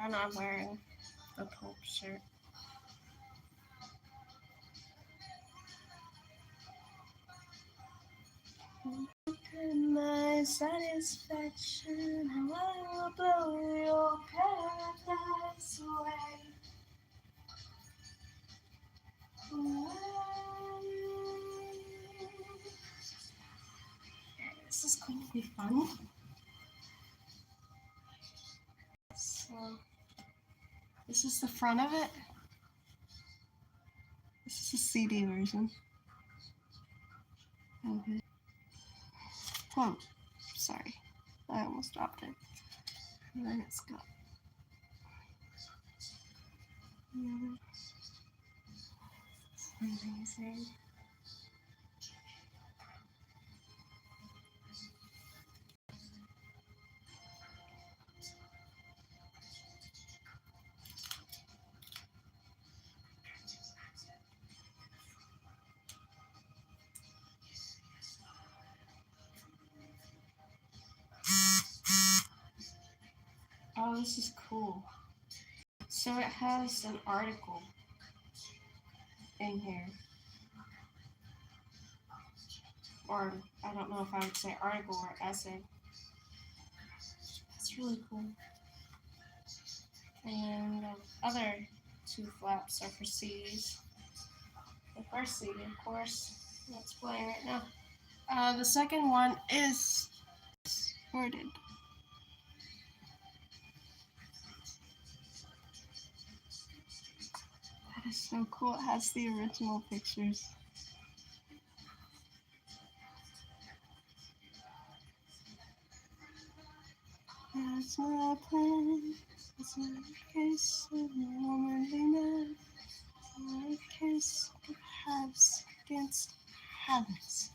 I'm not wearing the Pulp shirt. My satisfaction, how I will blow your paradise away. This is going to be fun. So, this is the front of it. This is the CD version. Okay. Oh, sorry. I almost dropped it. And then it's got. Amazing. Oh, this is cool. So it has an article in here. Or, I don't know if I would say article or essay. That's really cool. And the other two flaps are for CDs. The first CD, of course, that's playing right now. The second one is sorted. That is so cool. It has the original pictures. That's my plan. It's not a case of womanliness. It's not a case of halves against habits.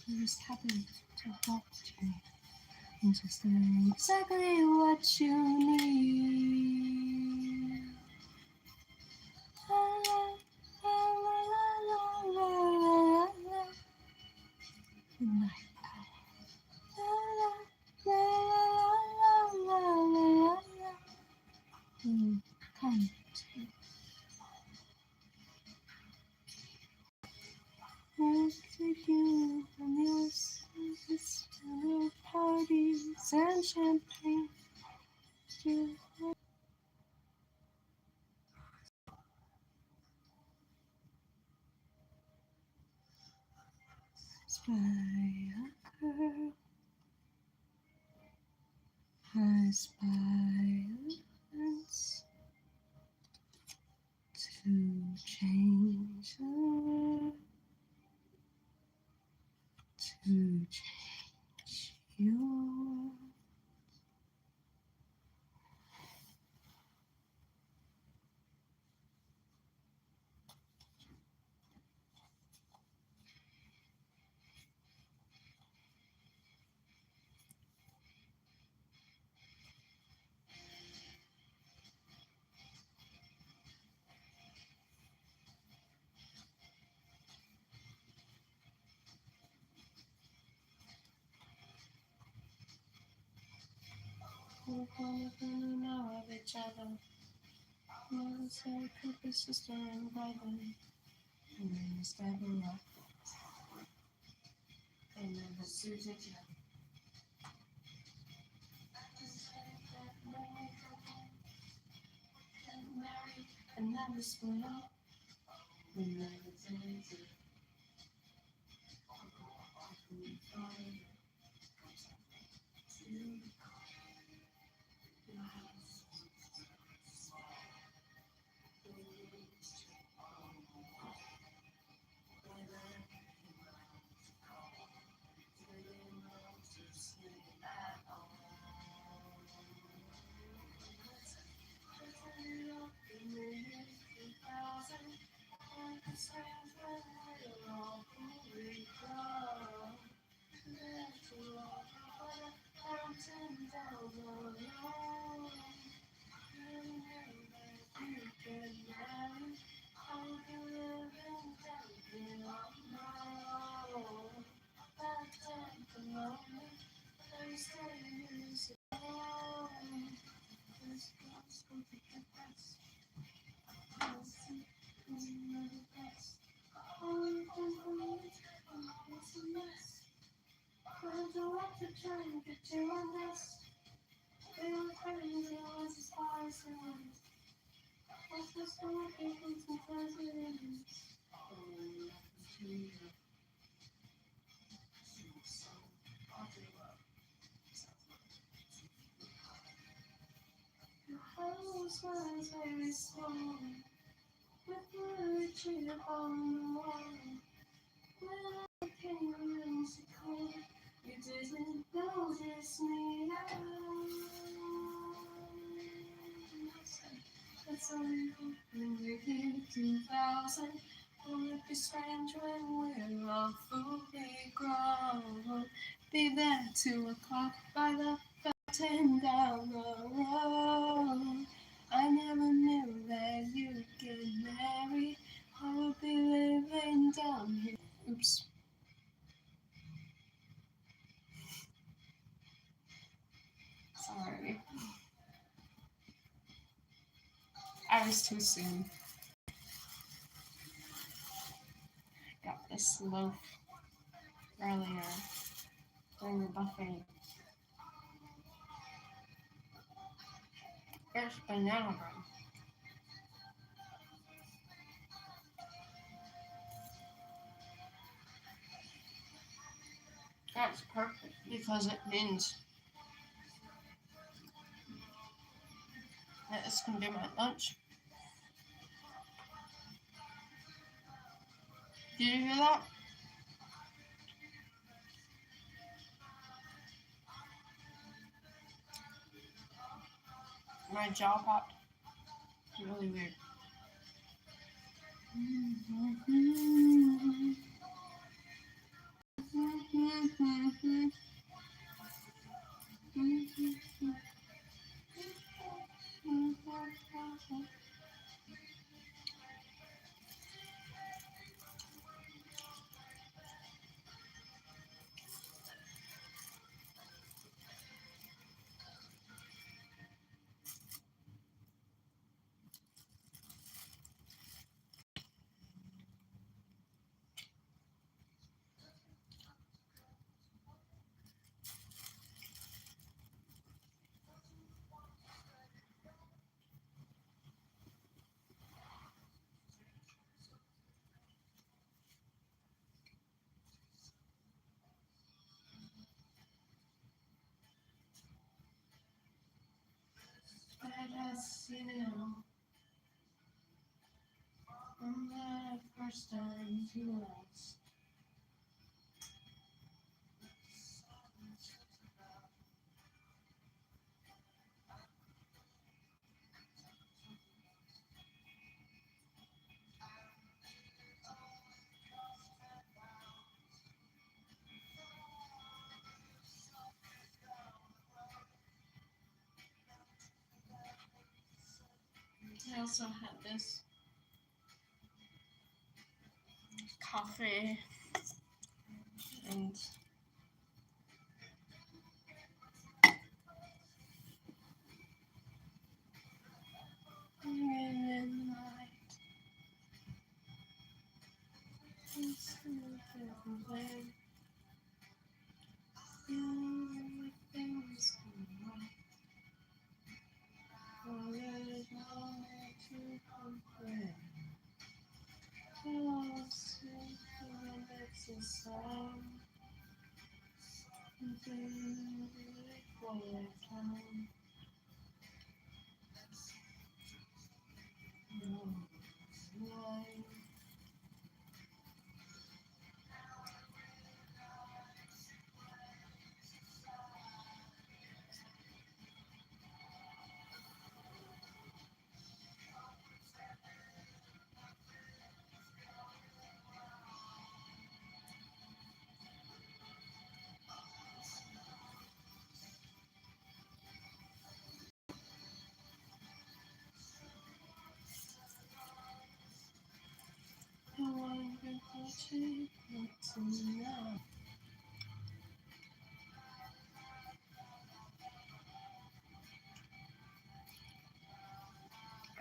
You just happen to walk to me and just know exactly what you need. La, la, la, la, la, la, la. Night owl. La, la, la, la, la, la, la. Come to take you from your service to parties and champagne. Spy a girl, I spy a fence to change the world, to change your world. We're gonna know of each other. Mother said, Cooper's sister and brother. And then the sky blew up. And then the Susan Joe. Married and never split up. And then it's easy. very small, with poetry on the wall. When I came around to call, you didn't notice me at all. That's only when we're here 2000. Will it be strange when we're all fully grown? Be there 2 o'clock by the fountain down the road. I never knew that you'd get married. I would be living down here. Oops. Sorry. I was too soon. Got this loaf earlier during the buffet. It's banana bread. That's perfect because it means that this can be my lunch. Did you hear that? My jaw popped. It's really weird. That has seen it all. From that first time to last. I also had this coffee and midnight. It's everywhere. Everything's right. Oh, there's no need to complain. Oh, simple exercise. For your time. No, life.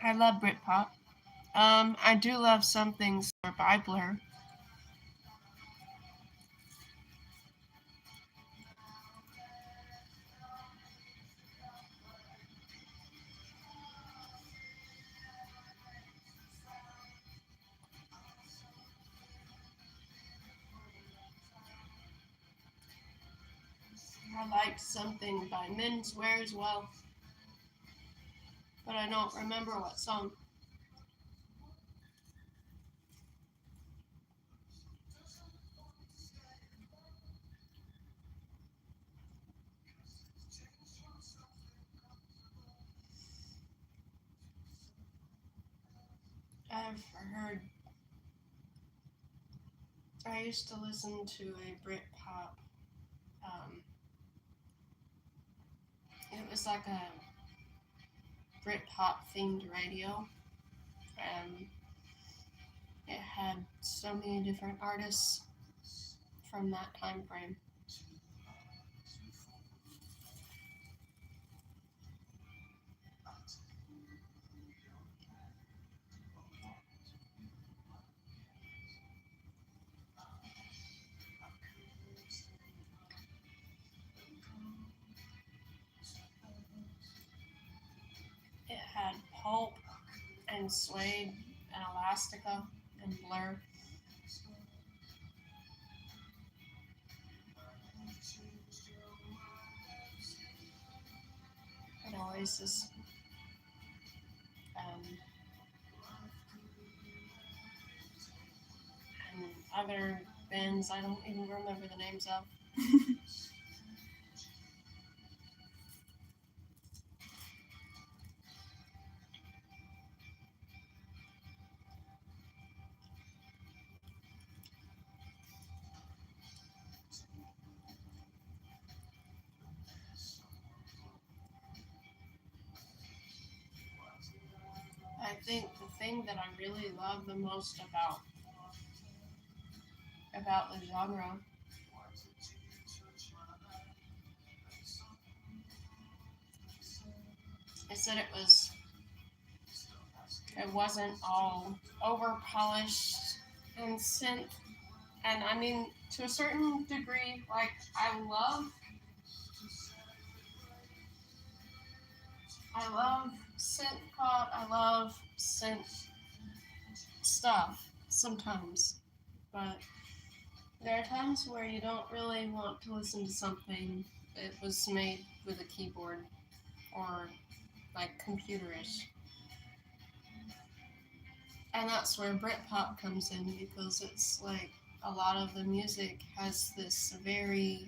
I love Britpop. I do love some things for Bibler. I liked something by Menswear as well, but I don't remember what song. I've heard. I used to listen to a Britpop. Um, it was like a Britpop themed radio, and it had so many different artists from that time frame. It had Pulp and Suede and Elastica and Blur and Oasis and other bands I don't even remember the names of. I think the thing that I really love the most about the genre is that it wasn't all over polished and synth. And I mean, to a certain degree, like I love synth pop. I love synth stuff sometimes, but there are times where you don't really want to listen to something that was made with a keyboard or like computerish. And that's where Britpop comes in, because it's like a lot of the music has this very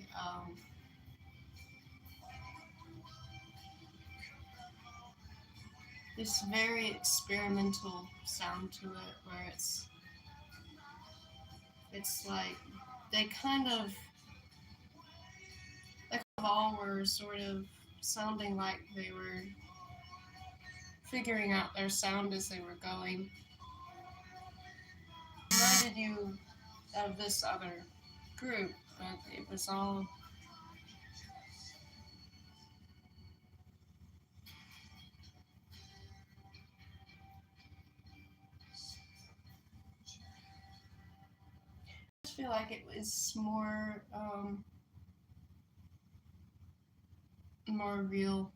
experimental sound to it, where it's like they kind of all were sort of sounding like they were figuring out their sound as they were going. Reminded you of this other group, but it was all I feel like it was more real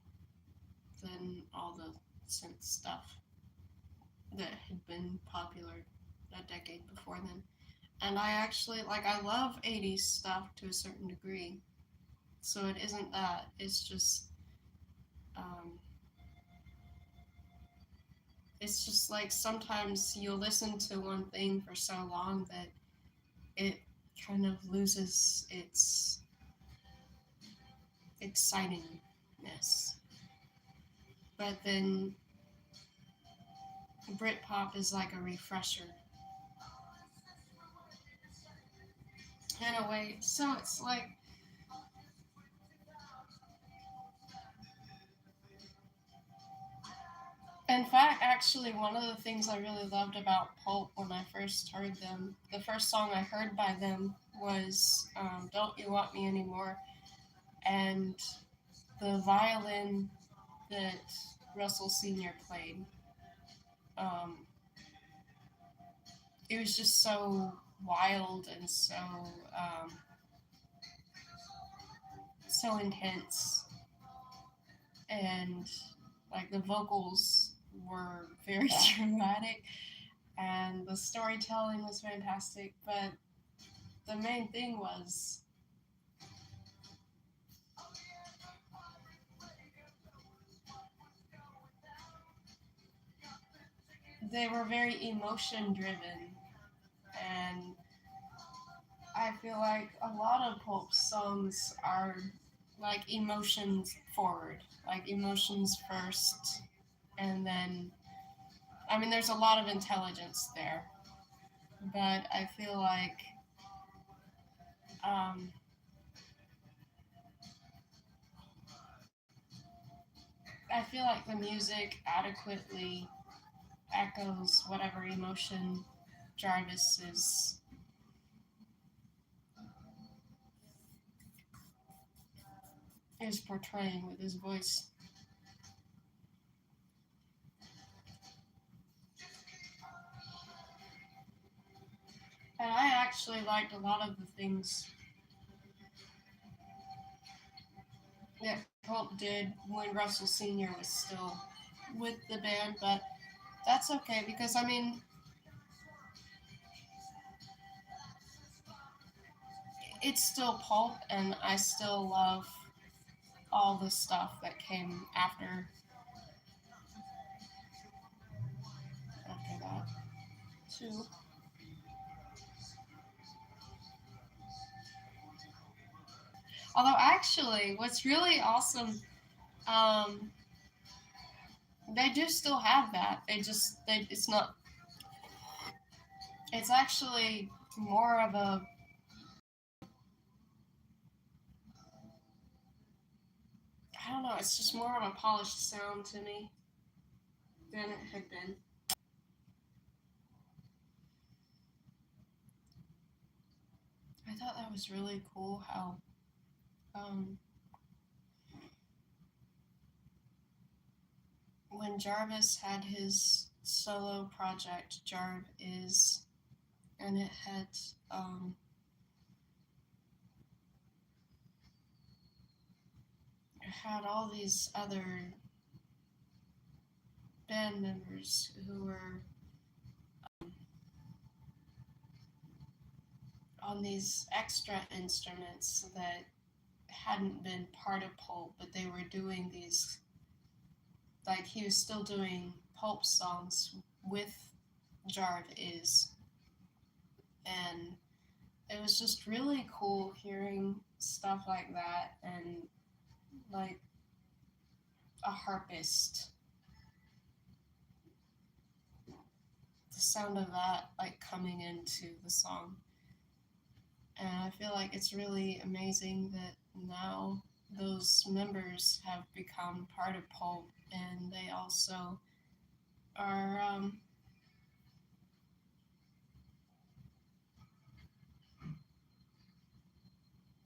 than all the synth stuff that had been popular a decade before then. And I actually I love 80s stuff to a certain degree. So it isn't that. Um, it's just like sometimes you'll listen to one thing for so long that it kind of loses its excitingness. But then Britpop is like a refresher in a way. So it's like in fact, actually, one of the things I really loved about Pulp when I first heard them, the first song I heard by them was Don't You Want Me Anymore? And the violin that Russell Sr. played, um, it was just so wild and um, so intense. And like the vocals were very dramatic and the storytelling was fantastic, but the main thing was they were very emotion driven, and I feel like a lot of Pulp songs are like emotions forward, like emotions first, and then I mean there's a lot of intelligence there, but um, I feel like the music adequately echoes whatever emotion Jarvis is portraying with his voice. And I actually liked a lot of the things that Pulp did when Russell Sr. was still with the band, but that's okay because I mean, it's still Pulp, and I still love all the stuff that came after that too. Although actually, what's really awesome, um, they do still have that. It's not. It's actually more of a. I don't know. It's just more of a polished sound to me than it had been. I thought that was really cool how um, when Jarvis had his solo project, Jarv is, and um, it had all these other band members who were on these extra instruments that hadn't been part of Pulp, but they were doing these, like he was still doing Pulp songs with Jarv is, and it was just really cool hearing stuff like that and like a harpist, the sound of that like coming into the song. And I feel like it's really amazing that now those members have become part of Pulp, and they also are.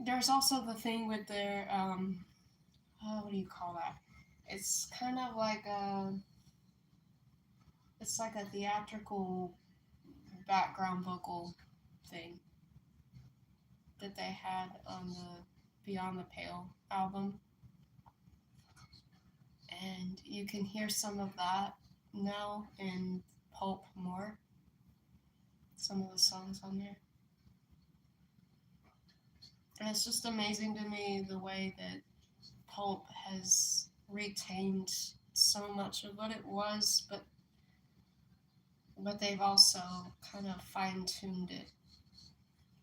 There's also the thing with their what do you call that? It's kind of like it's like a theatrical background vocal thing that they had on the Beyond the Pale album, and you can hear some of that now in Pulp more. Some of the songs on there, and it's just amazing to me the way that Pulp has retained so much of what it was, but they've also kind of fine tuned it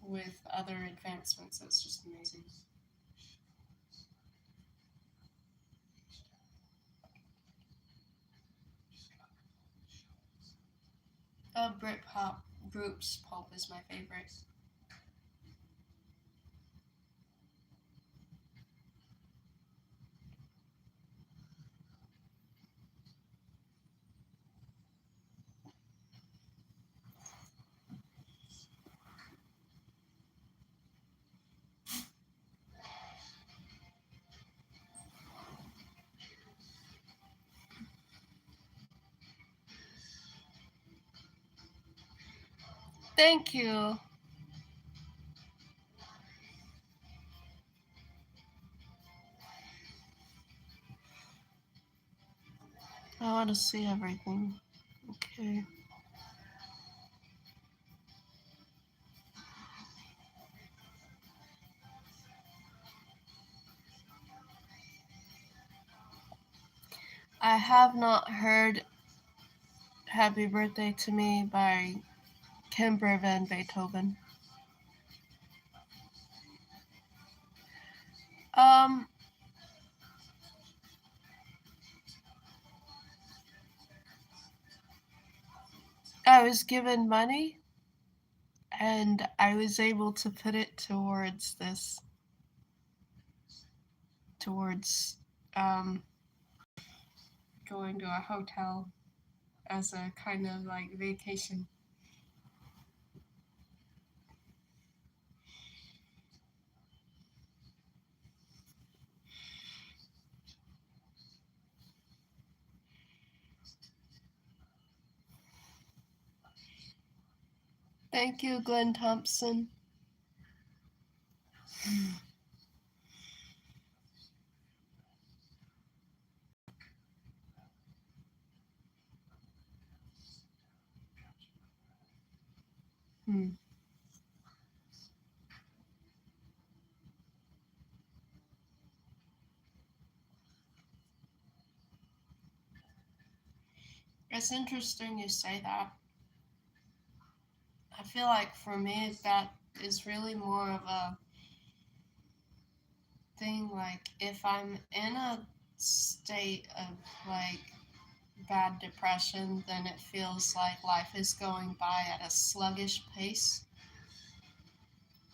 with other advancements. That's just amazing. Britpop groups, Pulp is my favorite. Thank you. I want to see everything. Okay. I have not Happy Birthday to Me by Kemper van Beethoven. Um, I was given money and I was able to put it towards um, going to a hotel as a kind of like vacation. Thank you, Glenn Thompson. Hmm. It's interesting you say that. I feel like for me that is really more of a thing like if I'm in a state of like bad depression, then it feels like life is going by at a sluggish pace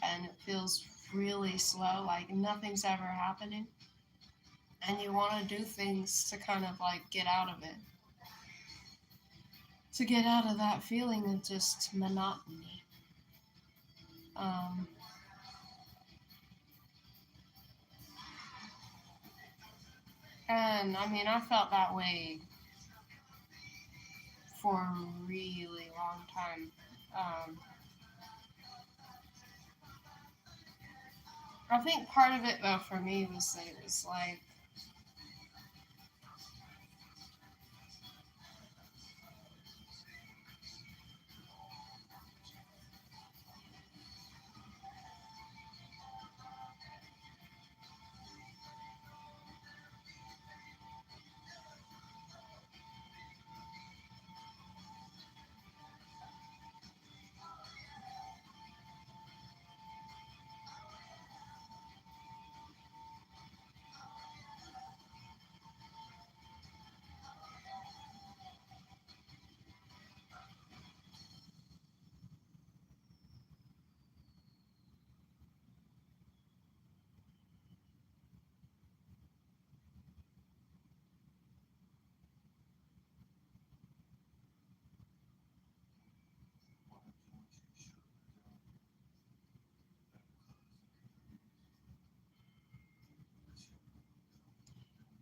and it feels really slow, like nothing's ever happening. And you want to do things to kind of like get out of it, to get out of that feeling of just monotony. Um, and I mean, I felt that way for a really long time. Um, I think part of it, though, for me was that it was like,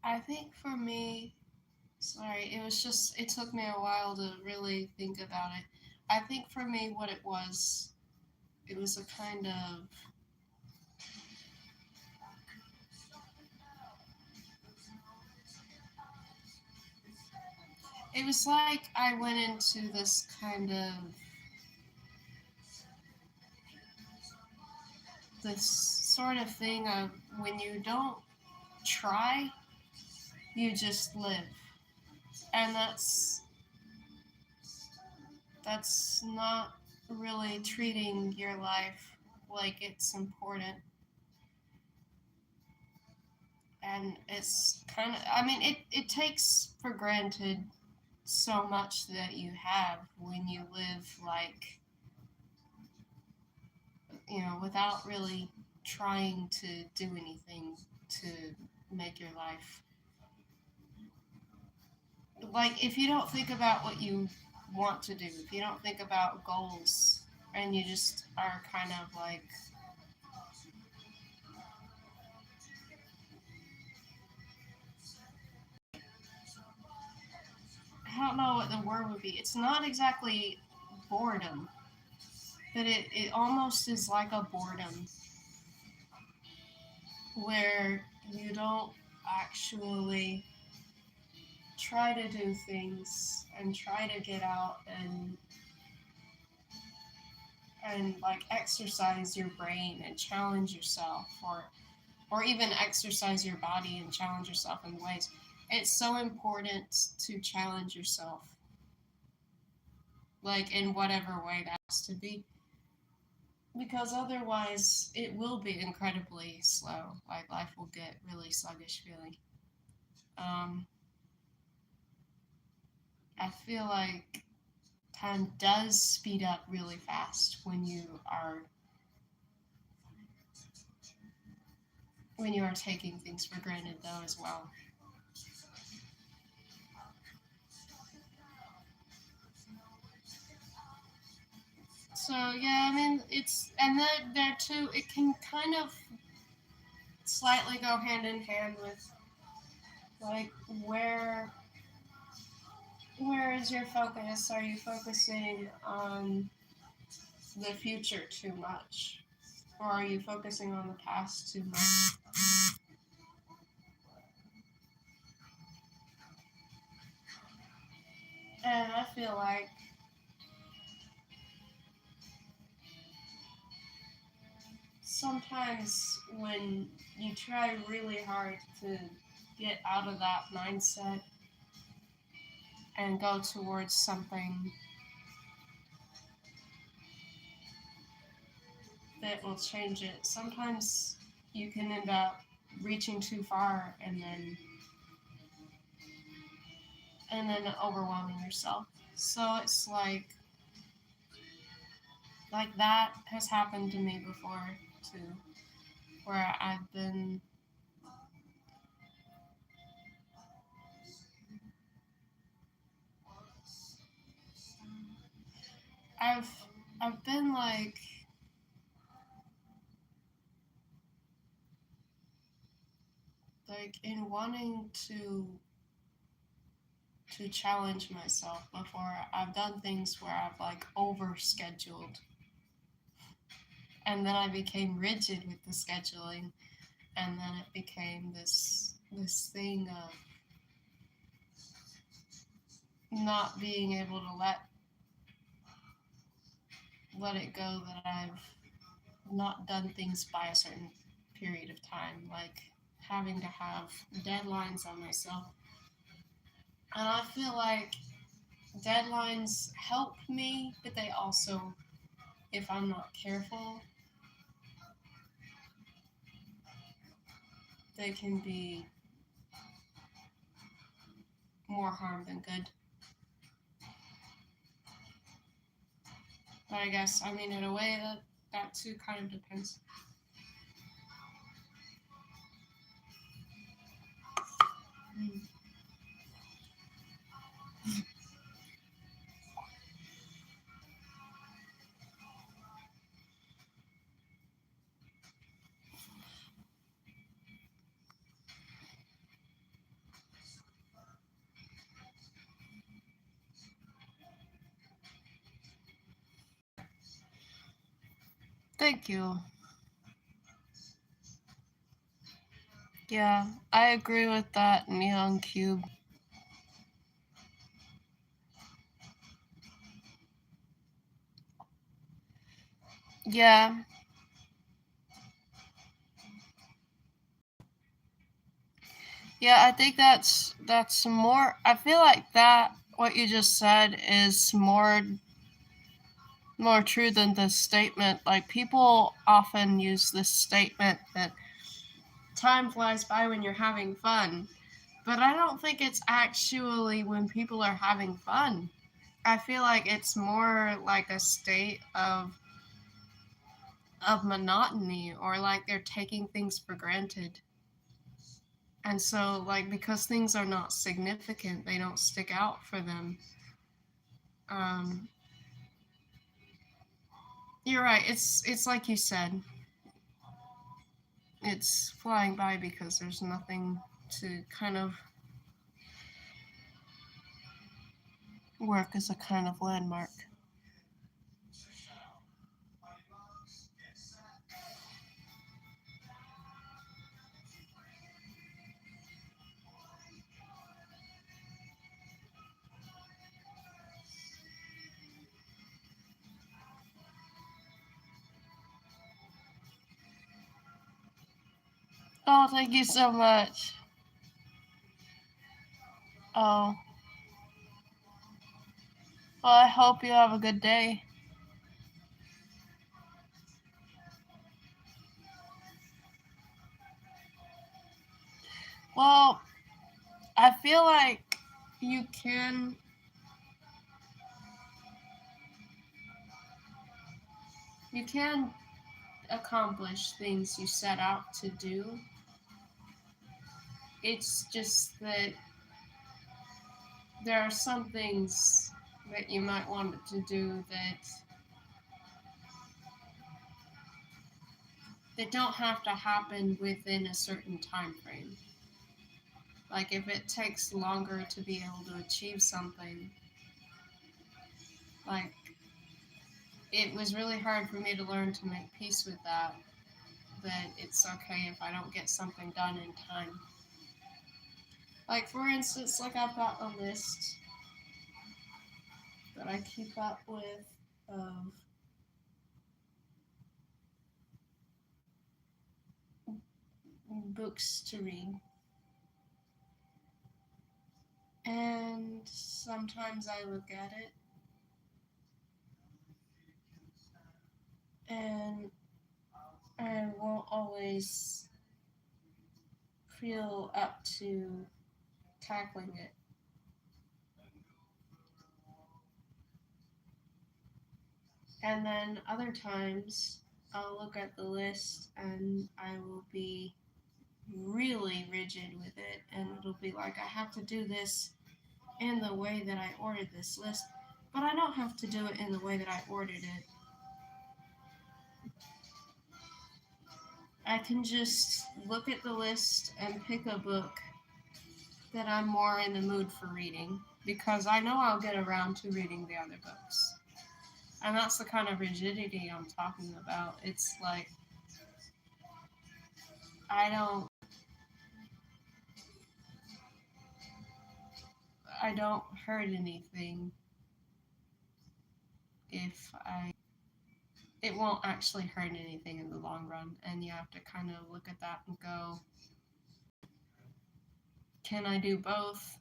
I think for me, sorry, it was just, it took me a while to really think about it. I think for me, what it was a kind of, it was like I went into this kind of, this sort of thing of when you don't try, you just live. And that's not really treating your life like it's important. And it's kind of, I mean, it takes for granted so much that you have when you live like, without really trying to do anything to make your life, like if you don't think about what you want to do, if you don't think about goals, and you just are kind of like, I don't know what the word would be. It's not exactly boredom, but it almost is like a boredom where you don't actually try to do things and try to get out and like exercise your brain and challenge yourself, or even exercise your body and challenge yourself in ways. It's so important to challenge yourself. like in whatever way that has to be. Because otherwise, it will be incredibly slow. Like life will get really sluggish feeling. Um, I feel like time does speed up really fast when you are taking things for granted though as well. So yeah, I mean it's and then there too it can kind of slightly go hand in hand with like where is your focus? Are you focusing on the future too much? Or are you focusing on the past too much? And I feel like sometimes when you try really hard to get out of that mindset and go towards something that will change it, sometimes you can end up reaching too far and then overwhelming yourself. So it's like that has happened to me before too, where I've I've been like in wanting to challenge myself before. I've done things where I've like overscheduled and then I became rigid with the scheduling and then it became this thing of not being able to let it go that I've not done things by a certain period of time, like having to have deadlines on myself. And I feel like deadlines help me, but they also, if I'm not careful, they can be more harm than good. But I guess, I mean, in a way, that too kind of depends. Mm. Thank you. Yeah, I agree with that neon cube. Yeah, yeah, I think that's more. I feel like that what you just said is more true than this statement. Like people often use this statement that time flies by when you're having fun, but I don't think it's actually when people are having fun. I feel like it's more like a state of monotony or like they're taking things for granted. And so like because things are not significant, they don't stick out for them. Um you're right. It's like you said. It's flying by because there's nothing to kind of work as a kind of landmark. Oh, thank you so much. Oh, Well, I hope you have a good day. Well, I feel like you can accomplish things you set out to do. It's just that there are some things that you might want to do that don't have to happen within a certain time frame. Like if it takes longer to be able to achieve something, like it was really hard for me to learn to make peace with that it's okay if I don't get something done in time. Like for instance, like I've got a list that I keep up with of books to read. And sometimes I look at it and I won't always feel up to tackling it. And then other times I'll look at the list and I will be really rigid with it, and it'll be like I have to do this in the way that I ordered this list, but I don't have to do it in the way that I ordered it. I can just look at the list and pick a book that I'm more in the mood for reading because I know I'll get around to reading the other books. And that's the kind of rigidity I'm talking about. It's like I don't I don't hurt anything if it won't actually hurt anything in the long run, and you have to kind of look at that and go, can I do both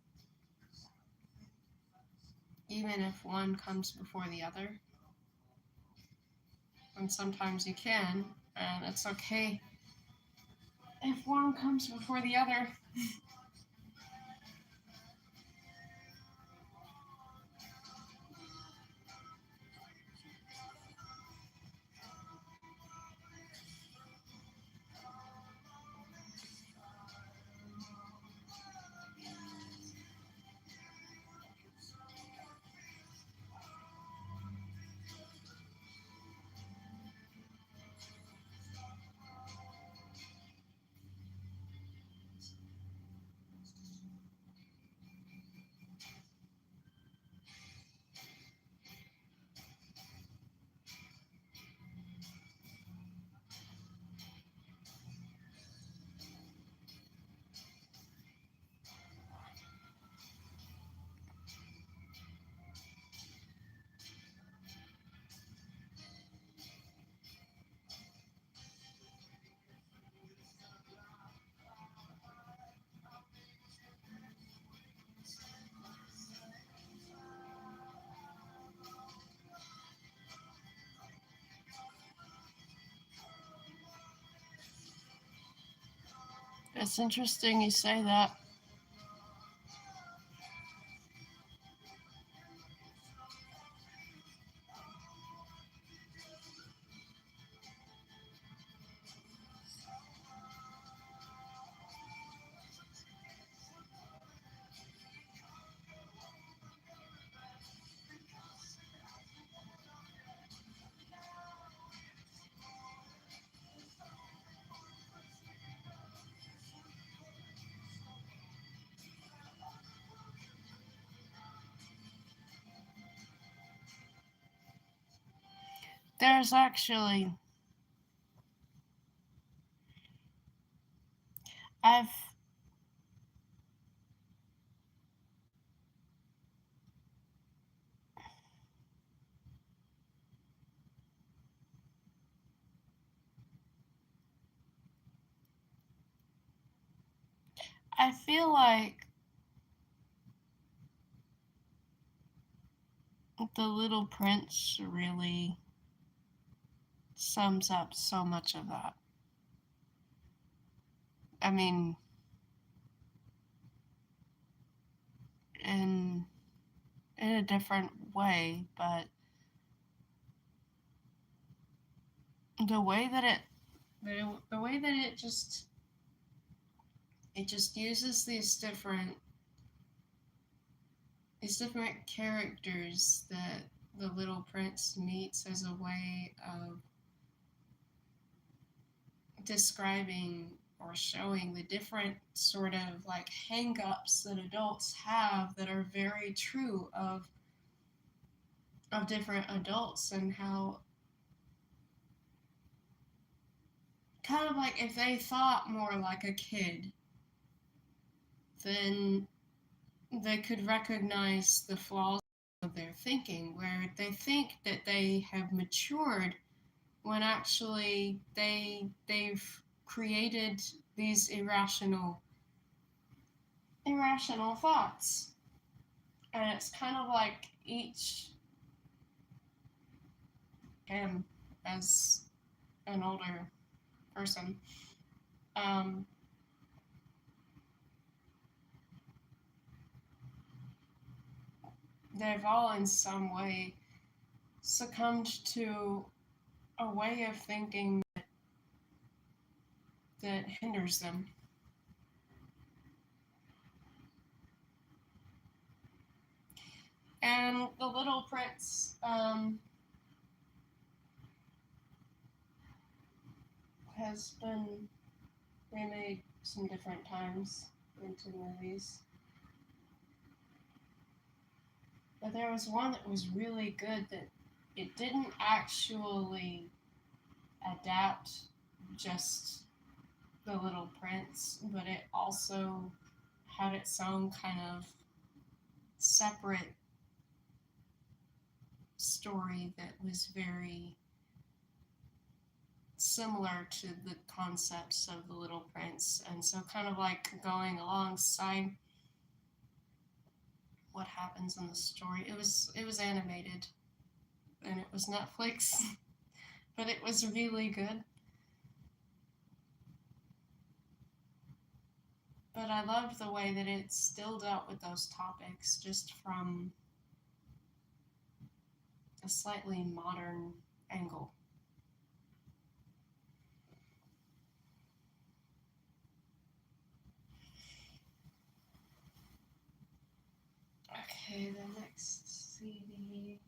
even if one comes before the other? And sometimes you can, and it's okay if one comes before the other. It's interesting you say that. There's actually, I've, I feel like The Little Prince really sums up so much of that. I mean, in a different way, but the way that it just uses these different characters that the Little Prince meets as a way of describing or showing the different sort of like hang-ups that adults have that are very true of different adults, and how kind of like if they thought more like a kid, then they could recognize the flaws of their thinking, where they think that they have matured when actually they've created these irrational thoughts. And it's kind of like each him as an older person, um, they've all in some way succumbed to a way of thinking that hinders them. And The Little Prince has been remade some different times into movies. But there was one that was really good that it didn't actually adapt just The Little Prince, but it also had its own kind of separate story that was very similar to the concepts of The Little Prince, and so kind of like going alongside what happens in the story. It was animated, and it was Netflix, but it was really good. But I loved the way that it still dealt with those topics, just from a slightly modern angle. Okay, the next CD.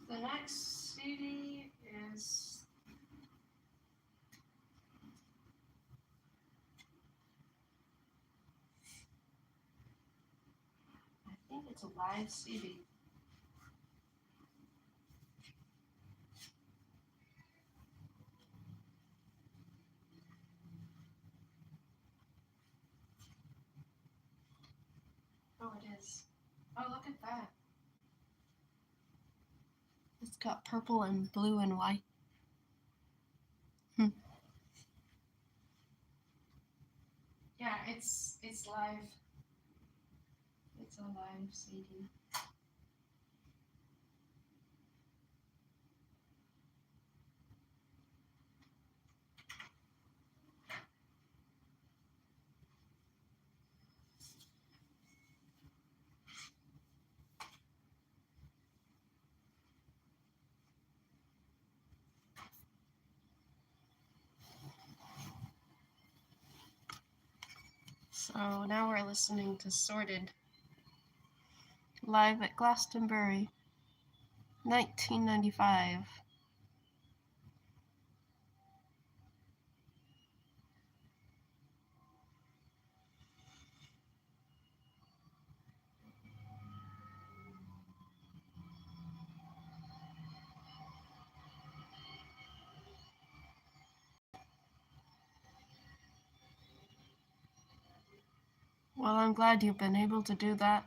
The next CD is I think it's a live CD. Oh, it is. Oh, look at that. It's got purple and blue and white. Yeah, it's live. It's a live CD. So now we're listening to Sorted, live at Glastonbury, 1995. Well, I'm glad you've been able to do that.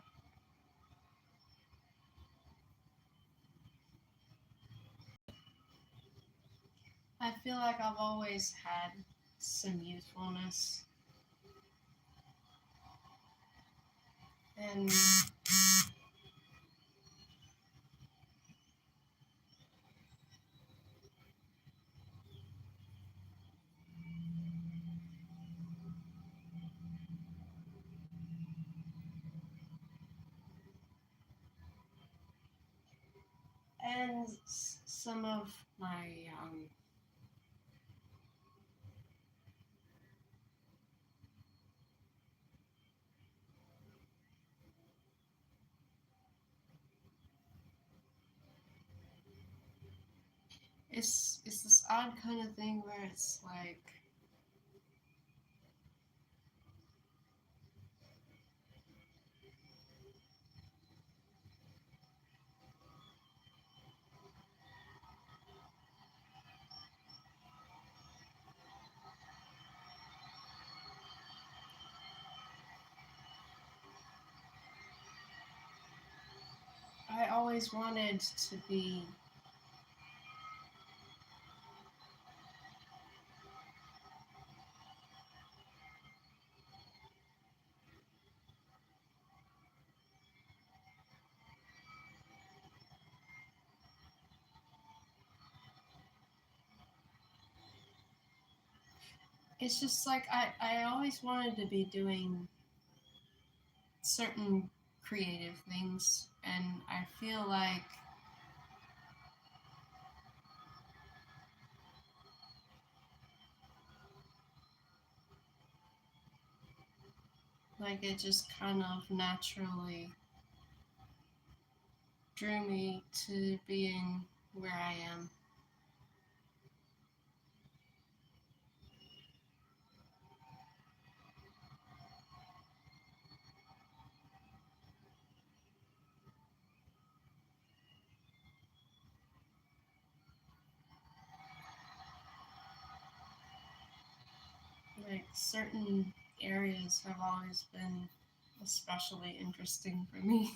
like I've always had some youthfulness. And some of my it's this odd kind of thing where it's like I always wanted to be it's just like I always wanted to be doing certain creative things, and I feel like it just kind of naturally drew me to being where I am. Like certain areas have always been especially interesting for me.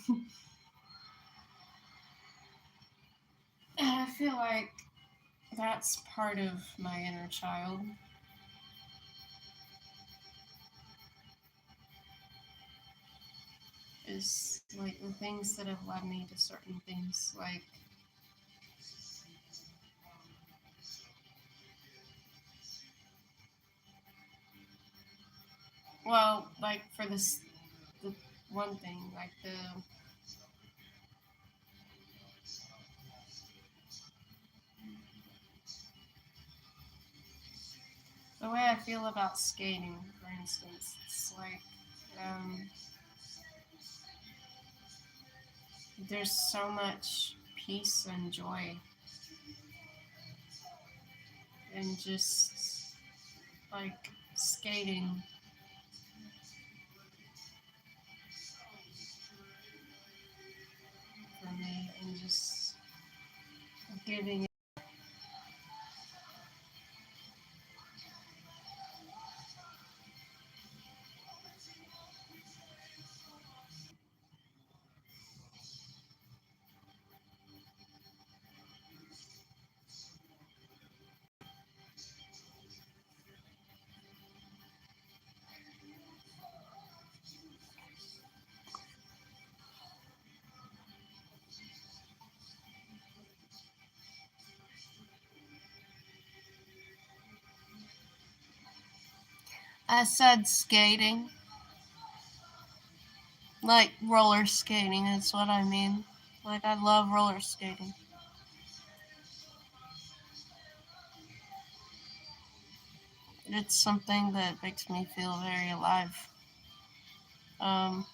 And I feel like that's part of my inner child, is like the things that have led me to certain things. Like, well, like for this, the one thing, like the way I feel about skating, for instance. It's like um, there's so much peace and joy in just like skating for me, and just giving. I said skating, like roller skating is what I mean. Like I love roller skating. It's something that makes me feel very alive. Um,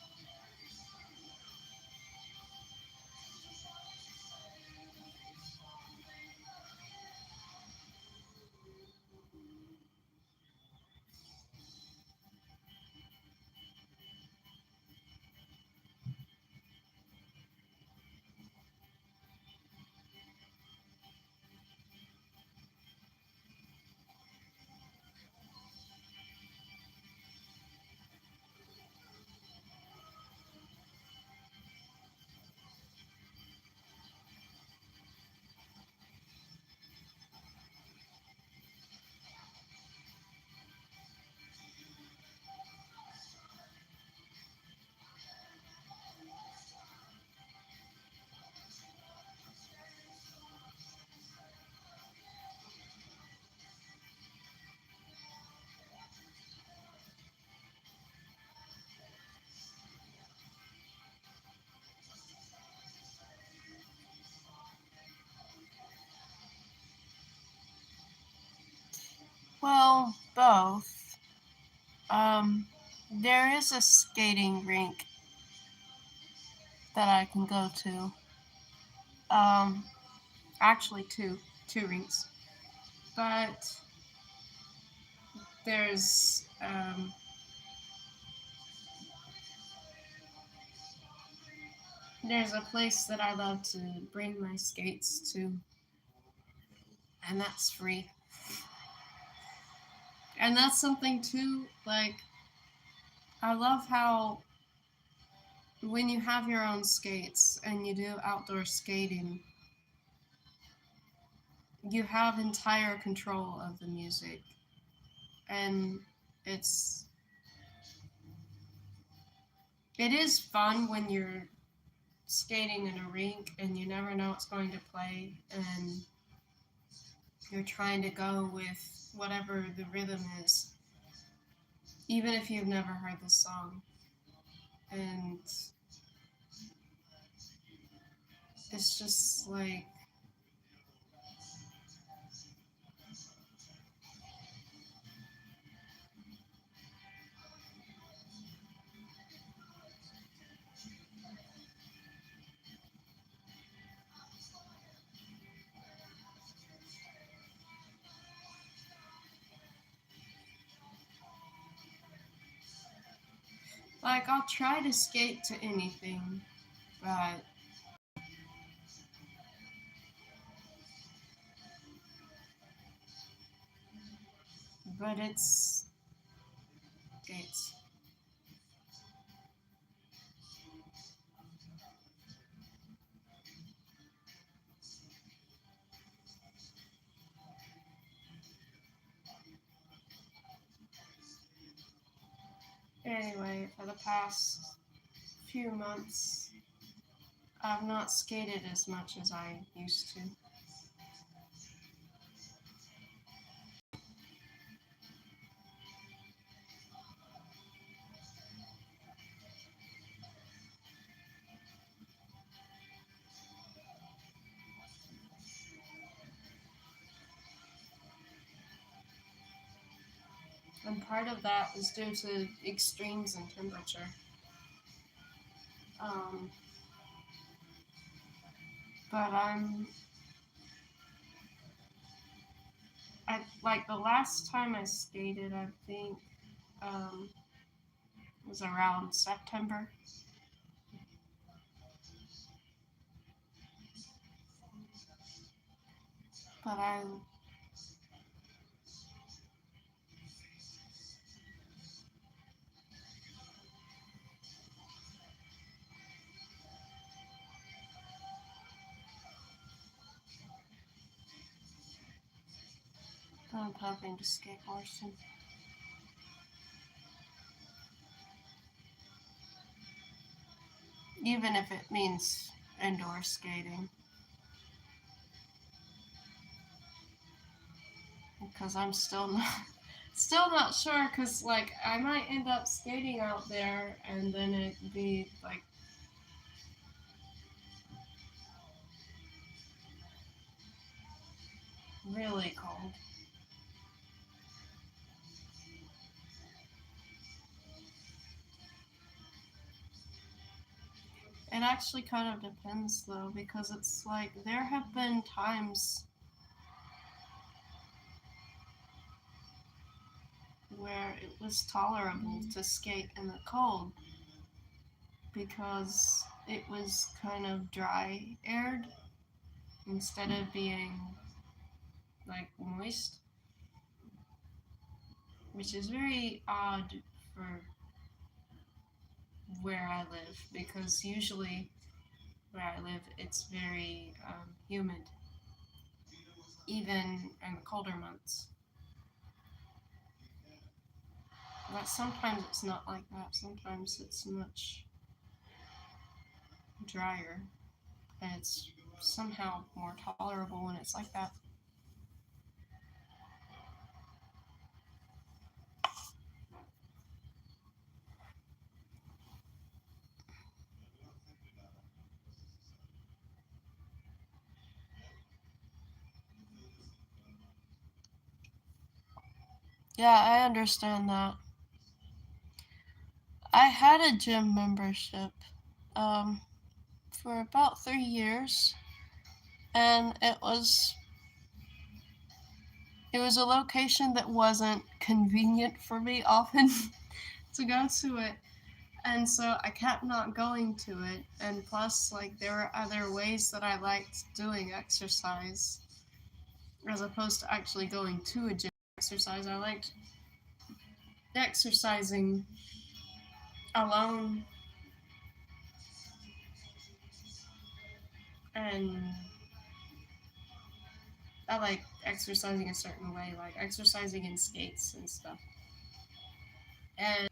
both. There is a skating rink that I can go to. Um, Actually, two rinks, but there's there's a place that I love to bring my skates to, and that's free. And that's something too. Like, I love how when you have your own skates and you do outdoor skating, you have entire control of the music, and it's it is fun when you're skating in a rink and you never know what's going to play, and you're trying to go with whatever the rhythm is, even if you've never heard the song. And it's just like I'll try to skate to anything, but it's skates. Anyway, for the past few months, I've not skated as much as I used to. And part of that is due to extremes in temperature. Um, but I like the last time I skated, I think um, was around September. But I'm hoping to skate more soon. Even if it means indoor skating. Because I'm still not sure, because like I might end up skating out there and then it'd be like really cold. It actually kind of depends though, because it's like there have been times where it was tolerable to skate in the cold because it was kind of dry aired instead of being like moist, which is very odd for where I live, because usually where I live it's very humid, even in the colder months. But sometimes it's not like that. Sometimes it's much drier, and it's somehow more tolerable when it's like that. Yeah, I understand that. I had a gym membership um, for about 3 years, and it was a location that wasn't convenient for me often to go to it, and so I kept not going to it. And plus, like, there were other ways that I liked doing exercise as opposed to actually going to a gym exercise. I liked exercising alone and I like exercising a certain way, like exercising in skates and stuff. And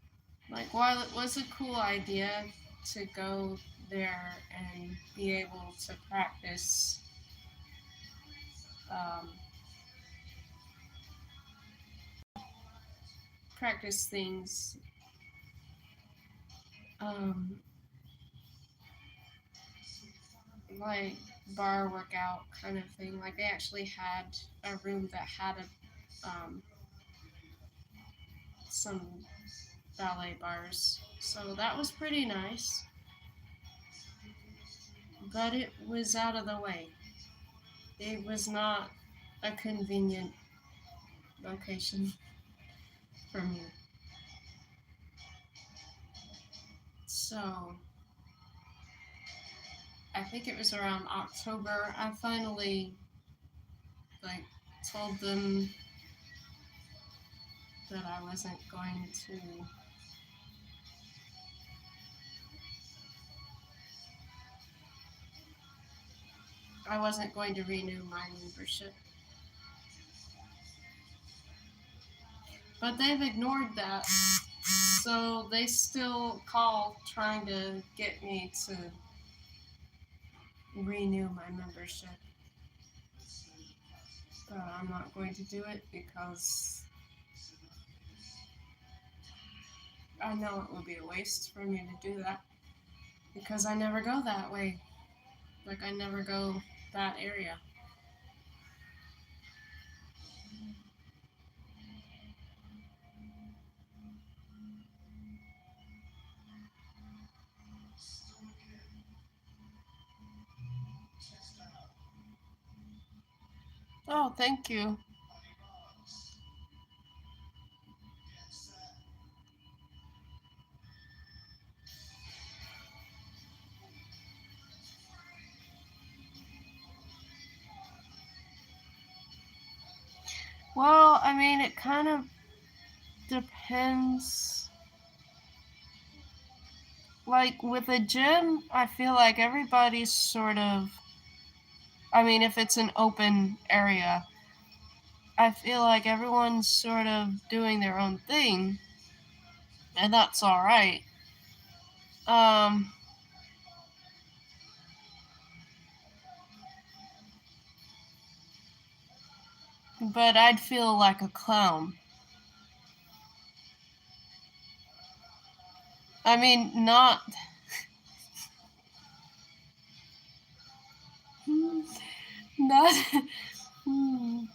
like while it was a cool idea to go there and be able to um, practice things um, like bar workout kind of thing. Like they actually had a room that had some ballet bars, so that was pretty nice. But it was out of the way. It was not a convenient location for me. So I think it was around October. I finally like told them that I wasn't going to renew my membership. But they've ignored that. So they still call trying to get me to renew my membership. But I'm not going to do it because I know it would be a waste for me to do that. Because I never go that way. Like, I never go that area. Oh, thank you. Well, I mean, it kind of depends. Like, with a gym, I feel like everybody's sort of. I mean, if it's an open area, I feel like everyone's sort of doing their own thing, and that's alright. Um, but I'd feel like a clown. I mean, not. Not. Hmm.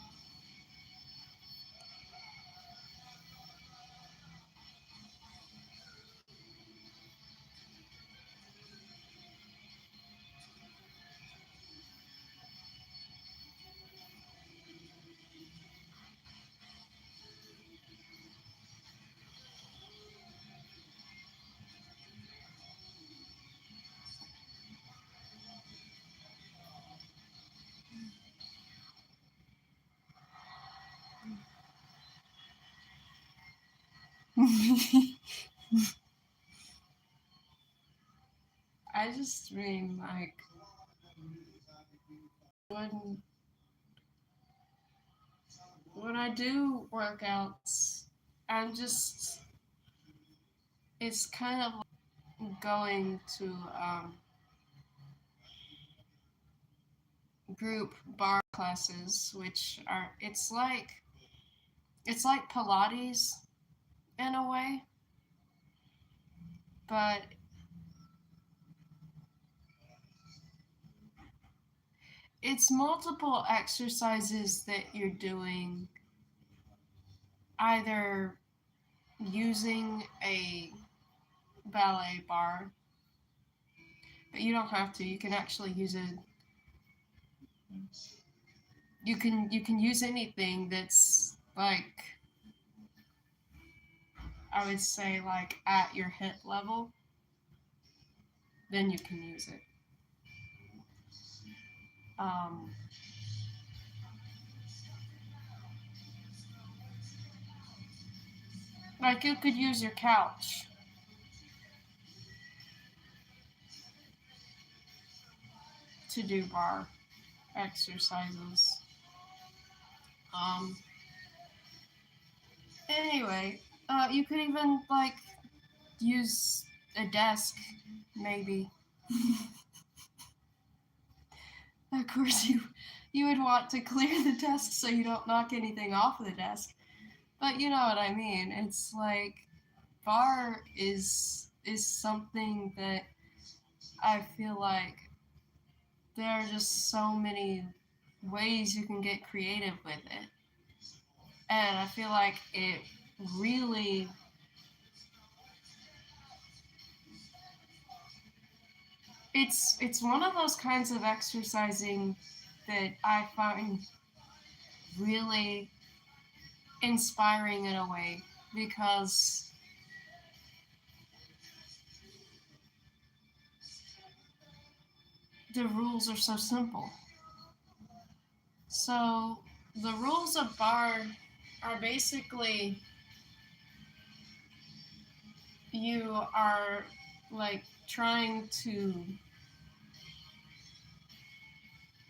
I just mean, like, when when I do workouts, I'm just it's kind of like going to group bar classes, which are it's like Pilates in a way, but it's multiple exercises that you're doing either using a ballet bar, but you don't have to. You can actually use it. You can use anything that's like, I would say, like at your hip level. Then you can use it. Um, like you could use your couch to do bar exercises. Um, anyway, you could even like use a desk, maybe. Of course, you would want to clear the desk so you don't knock anything off the desk. But you know what I mean. It's like bar is something that I feel like there are just so many ways you can get creative with it. And I feel like it really it's one of those kinds of exercising that I find really inspiring in a way, because the rules are so simple. So the rules of bar are basically, you are like trying to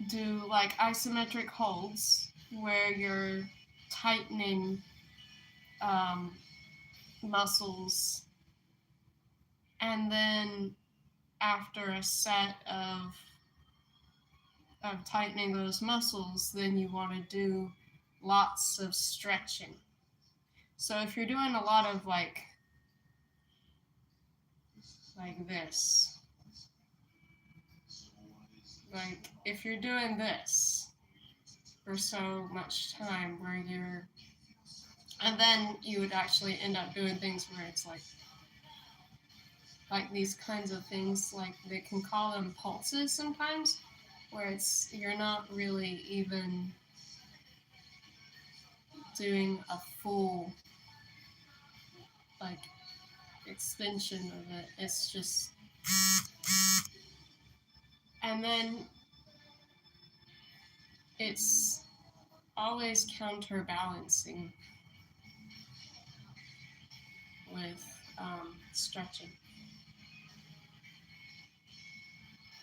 do like isometric holds where you're tightening um, muscles, and then after a set of tightening those muscles, then you want to do lots of stretching. So if you're doing a lot of like this, like if you're doing this for so much time where you're, and then you would actually end up doing things where it's like these kinds of things, like they can call them pulses sometimes, where it's you're not really even doing a full like extension of it. It's just, and then it's always counterbalancing with stretching.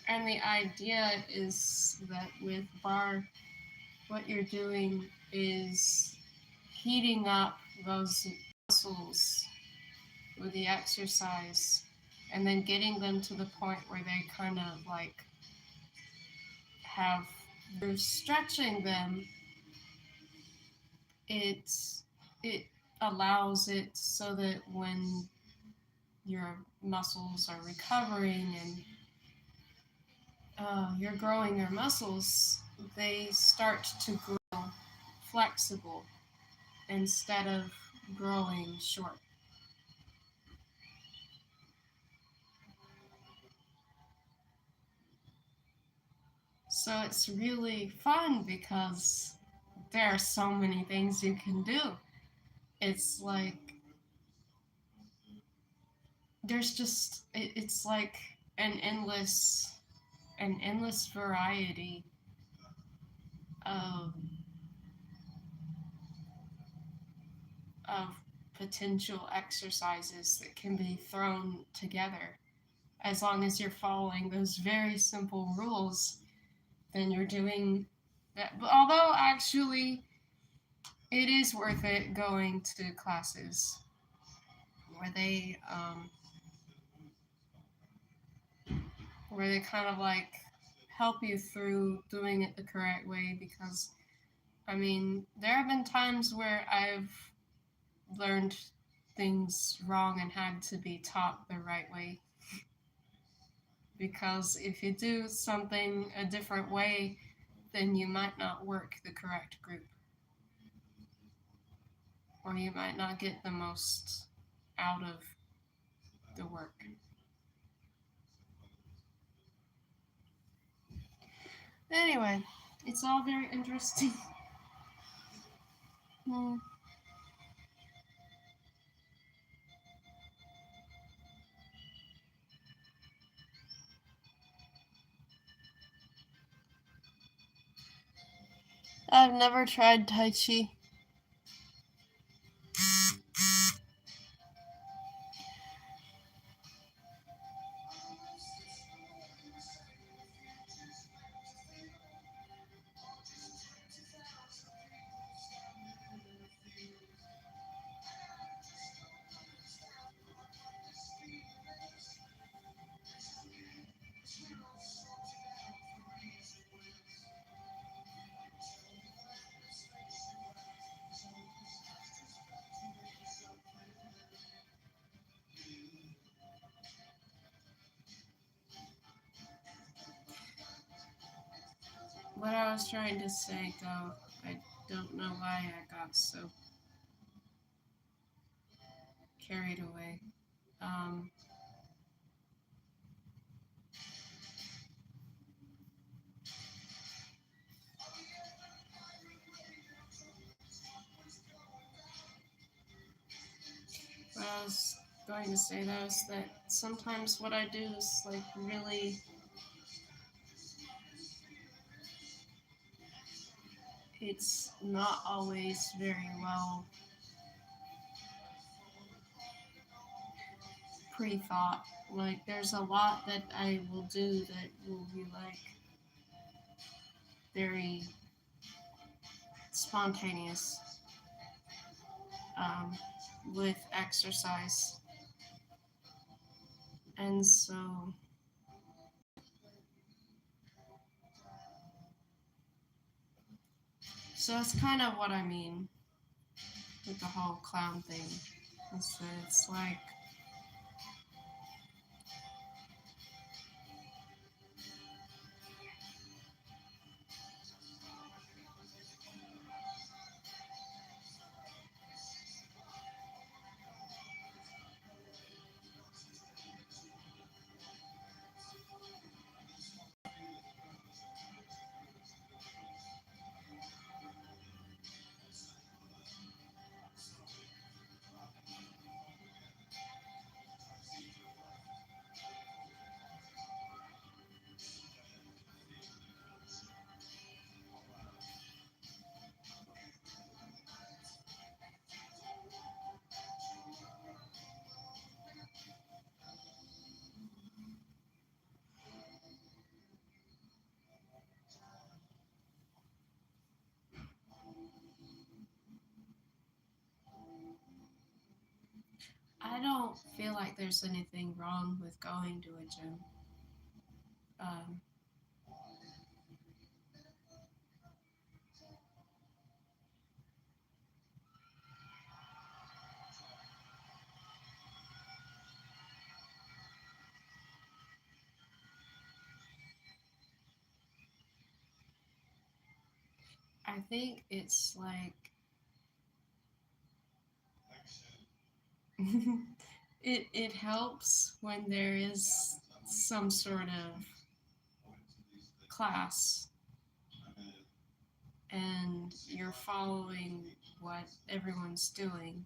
And the idea is that with bar, what you're doing is heating up those muscles with the exercise, and then getting them to the point where they kind of like have, through stretching them, it it allows it so that when your muscles are recovering and you're growing your muscles, they start to grow flexible instead of growing short. So it's really fun because there are so many things you can do. It's like there's just it's like an endless variety of of potential exercises that can be thrown together. As long as you're following those very simple rules, then you're doing that. Although actually it is worth it going to classes where they kind of like help you through doing it the correct way, because I mean there have been times where I've learned things wrong and had to be taught the right way, because if you do something a different way, then you might not work the correct group, or you might not get the most out of the work. Anyway, it's all very interesting. I've never tried Tai Chi. What I was trying to say, though, I don't know why I got so carried away. What I was going to say, though, is that sometimes what I do is like really, it's not always very well pre-thought. Like, there's a lot that I will do that will be like very spontaneous with exercise. And so that's kind of what I mean with the whole clown thing. Is that it's like, I don't feel like there's anything wrong with going to a gym. Um, I think it's like it helps when there is some sort of class and you're following what everyone's doing.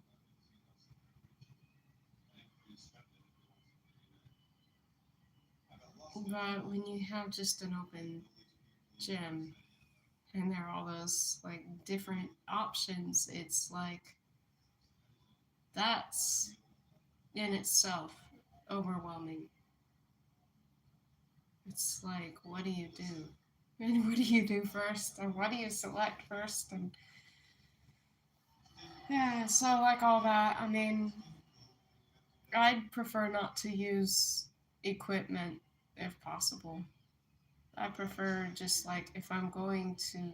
But when you have just an open gym and there are all those like different options, it's like that's in itself overwhelming. It's like, what do you do? And what do you do first? And what do you select first? And yeah, so like all that, I mean, I'd prefer not to use equipment if possible. I prefer just like if I'm going to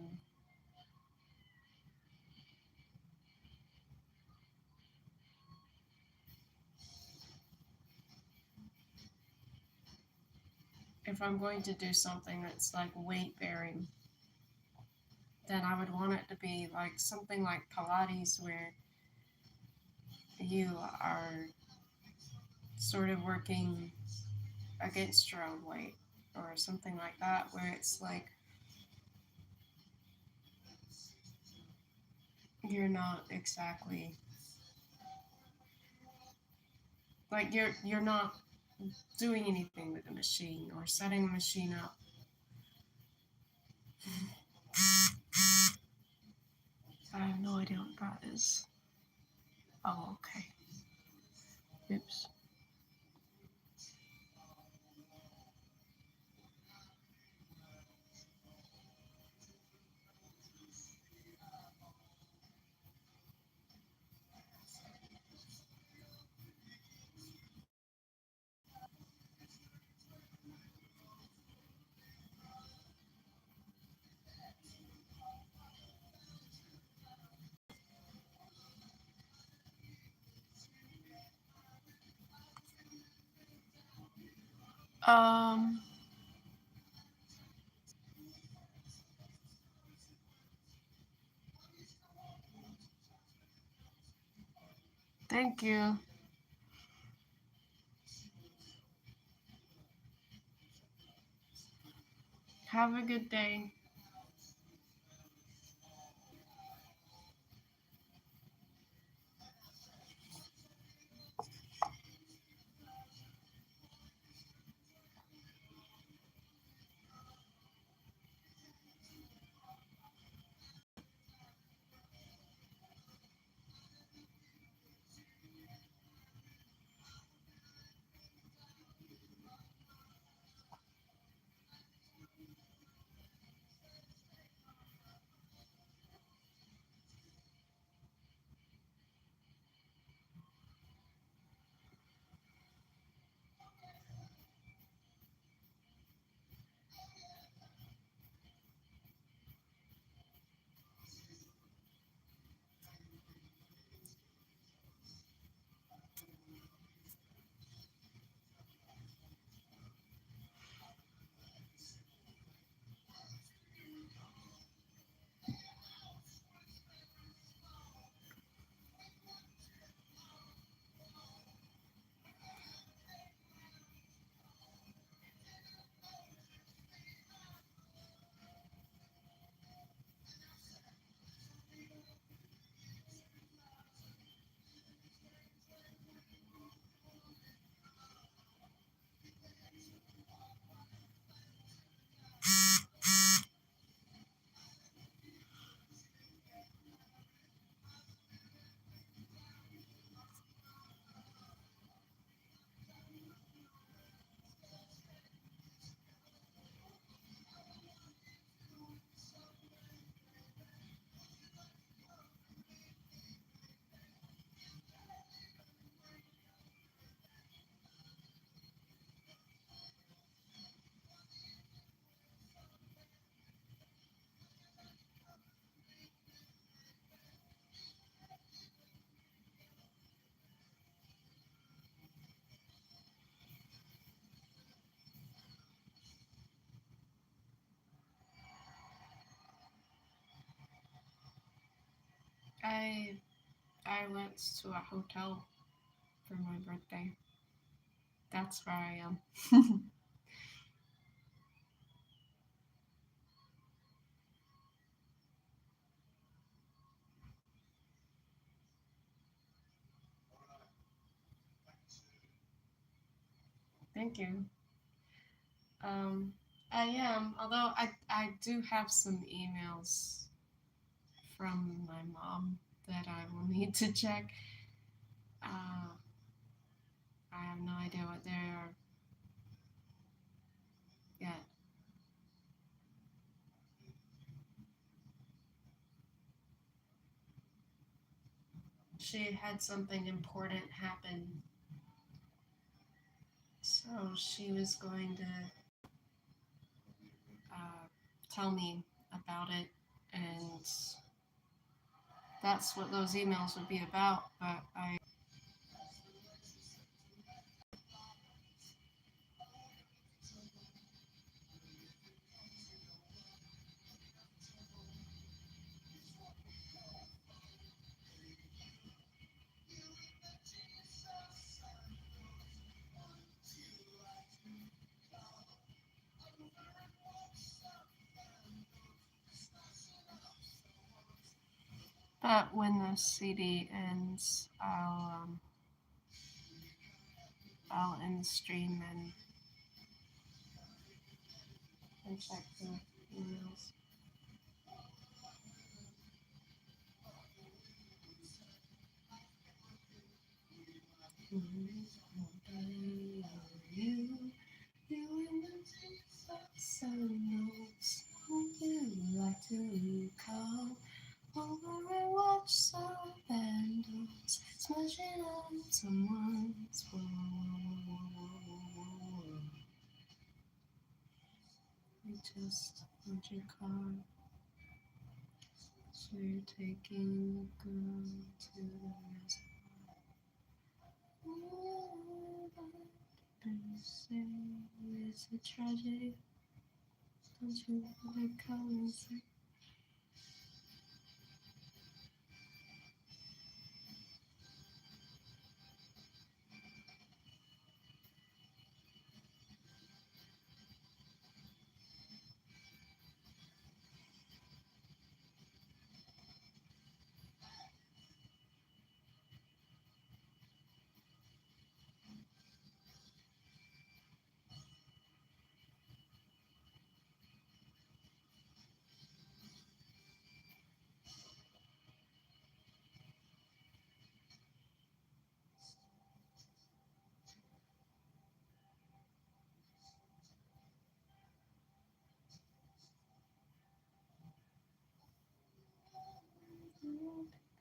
do something that's like weight bearing, then I would want it to be like something like Pilates where you are sort of working against your own weight or something like that, where it's like you're not exactly like you're not doing anything with the machine or setting the machine up. I have no idea what that is. Oh, okay. Oops. Um, Thank you. Have a good day. I I went to a hotel for my birthday. That's where I am. Thank you. Um, I am, although I do have some emails from my mom that I will need to check. Uh, I have no idea what they are yet. She had something important happen, so she was going to uh, tell me about it, and that's what those emails would be about. But I But when the CD ends, I'll end the stream and check the emails. You and the notes. You like to call over and watch some bandos smashing up someone's wall. We just want your car, so you're taking the girl to the reservoir. They say it's a tragedy. Don't you ever come and say?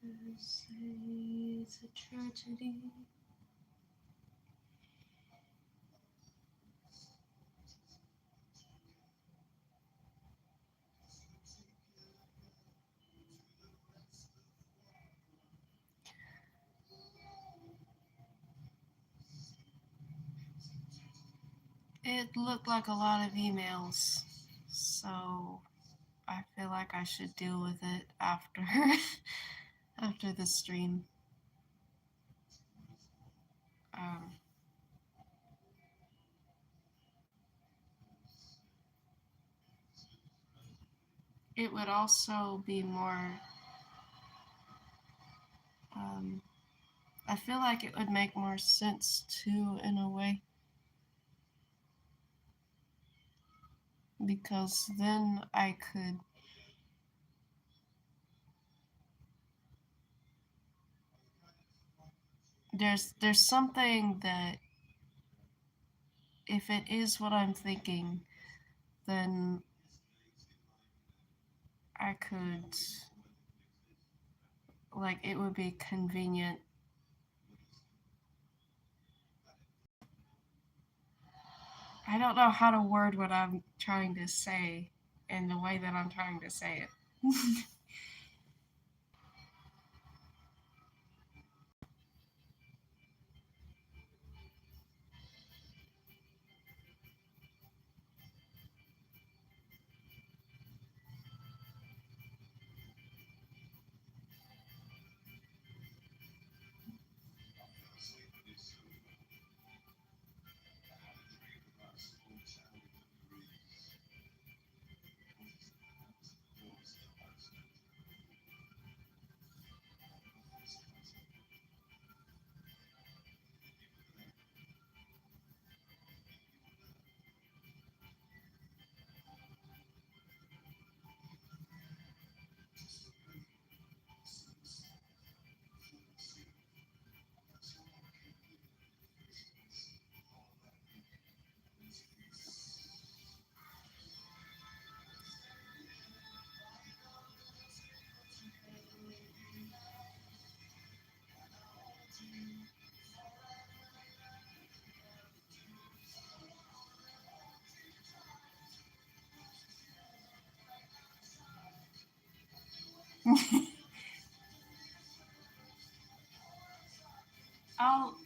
They say it's a tragedy. It looked like a lot of emails, so I feel like I should deal with it after after the stream. Um, it would also be more. I feel like it would make more sense too, in a way, because then I could. There's something that if it is what I'm thinking, then I could, like, it would be convenient. I don't know how to word what I'm trying to say in the way that I'm trying to say it.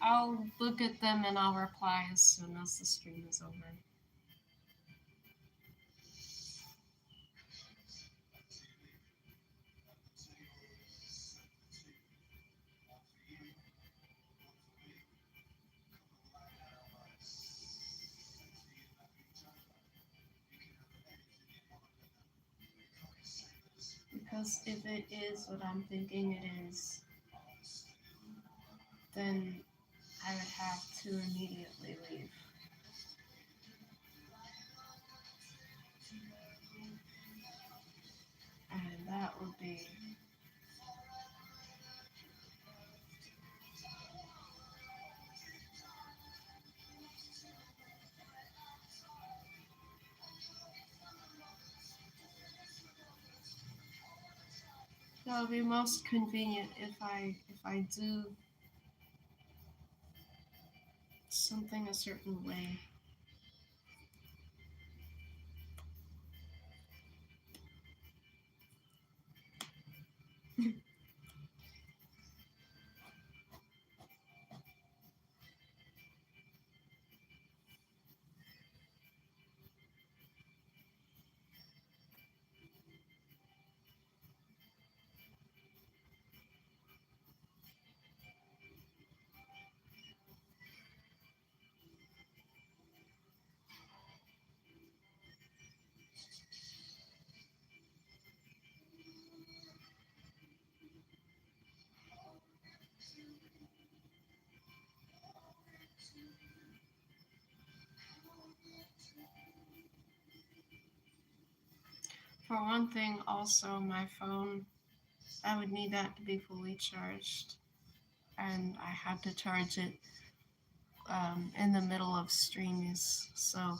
I'll look at them and I'll reply as soon as the stream is over. Because if it is what I'm thinking it is, then I would have to immediately leave. And that would be most convenient if I do something a certain way. For one thing, also my phone, I would need that to be fully charged, and I had to charge it in the middle of streams. So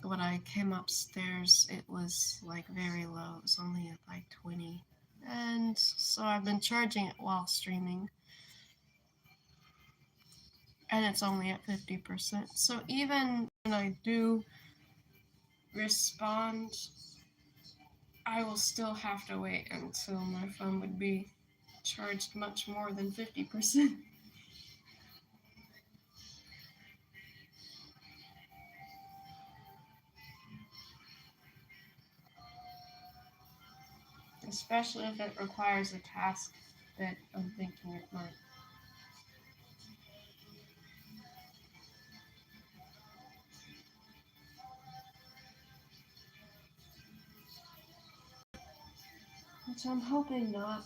when I came upstairs, it was like very low. It was only at like 20. And so I've been charging it while streaming, and it's only at 50%. So even when I do respond, I will still have to wait until my phone would be charged much more than 50%. Especially if it requires a task that I'm thinking it might. Which I'm hoping not.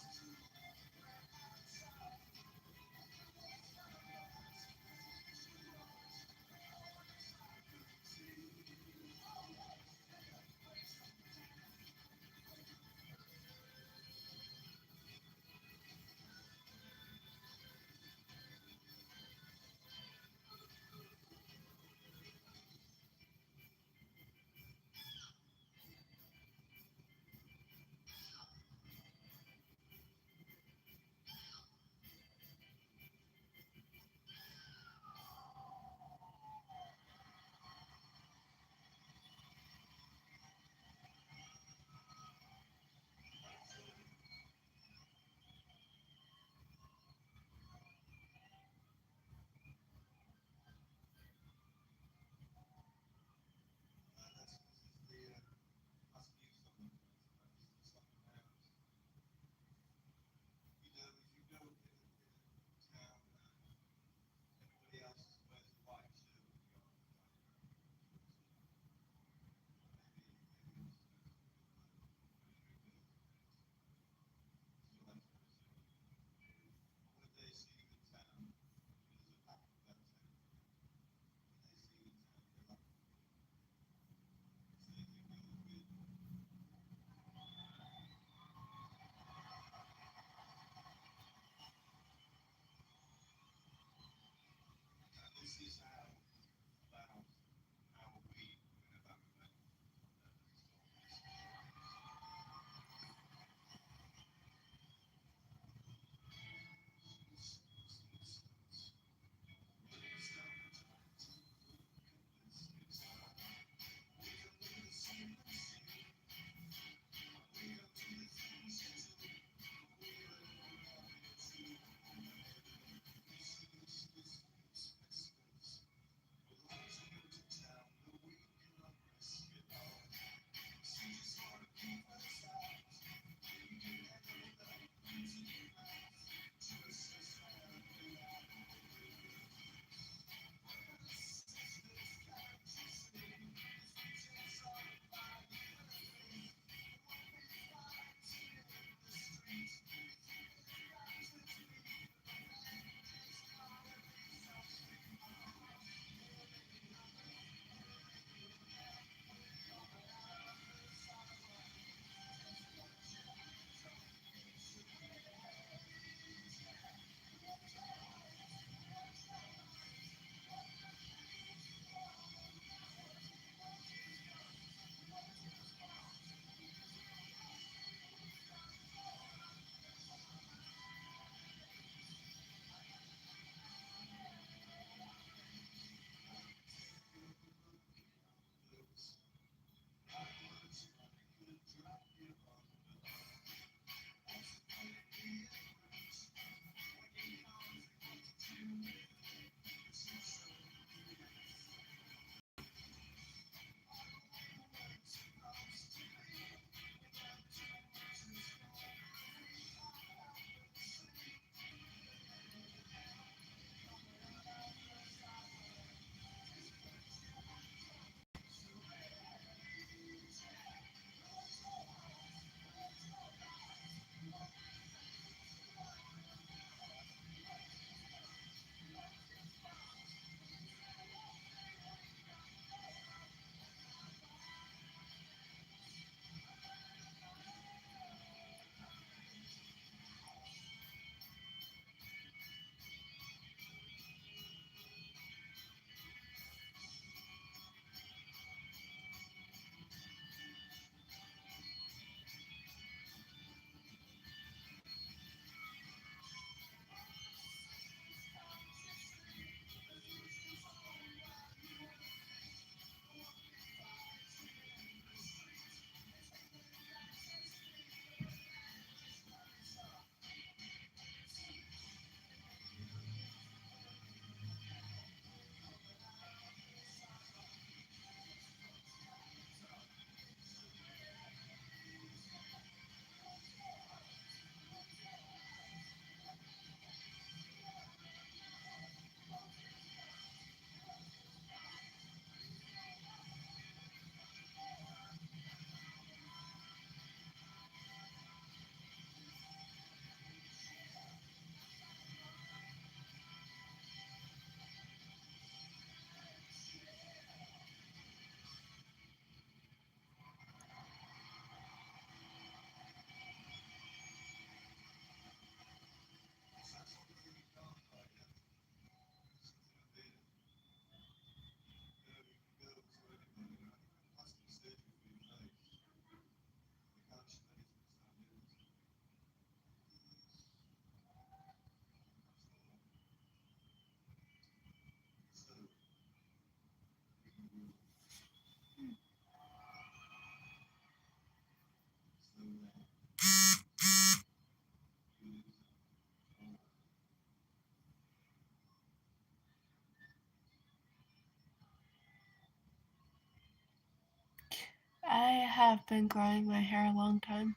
I have been growing my hair a long time.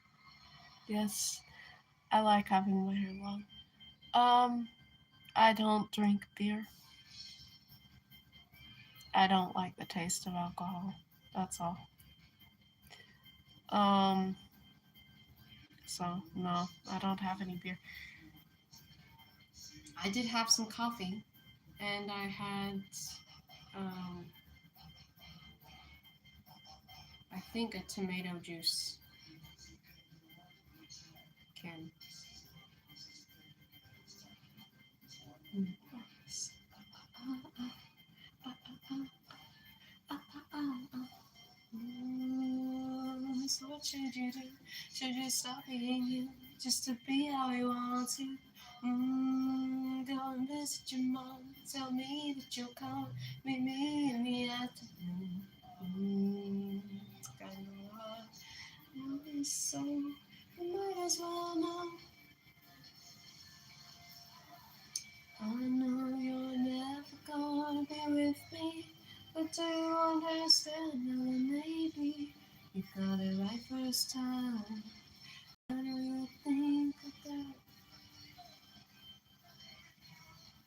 Yes, I like having my hair long. Um, I don't drink beer. I don't like the taste of alcohol. That's all. Um, so no, I don't have any beer. I did have some coffee, and I had, um, I think a tomato juice can. Mm. So what should you do? Should you stop being you just to be how you want to? Go and visit your mom. Tell me that you'll come meet me in the afternoon. It's kind of hard. So you might as well know. I know you're never gonna be with me, but do you understand now maybe you got it right first time? I know you think about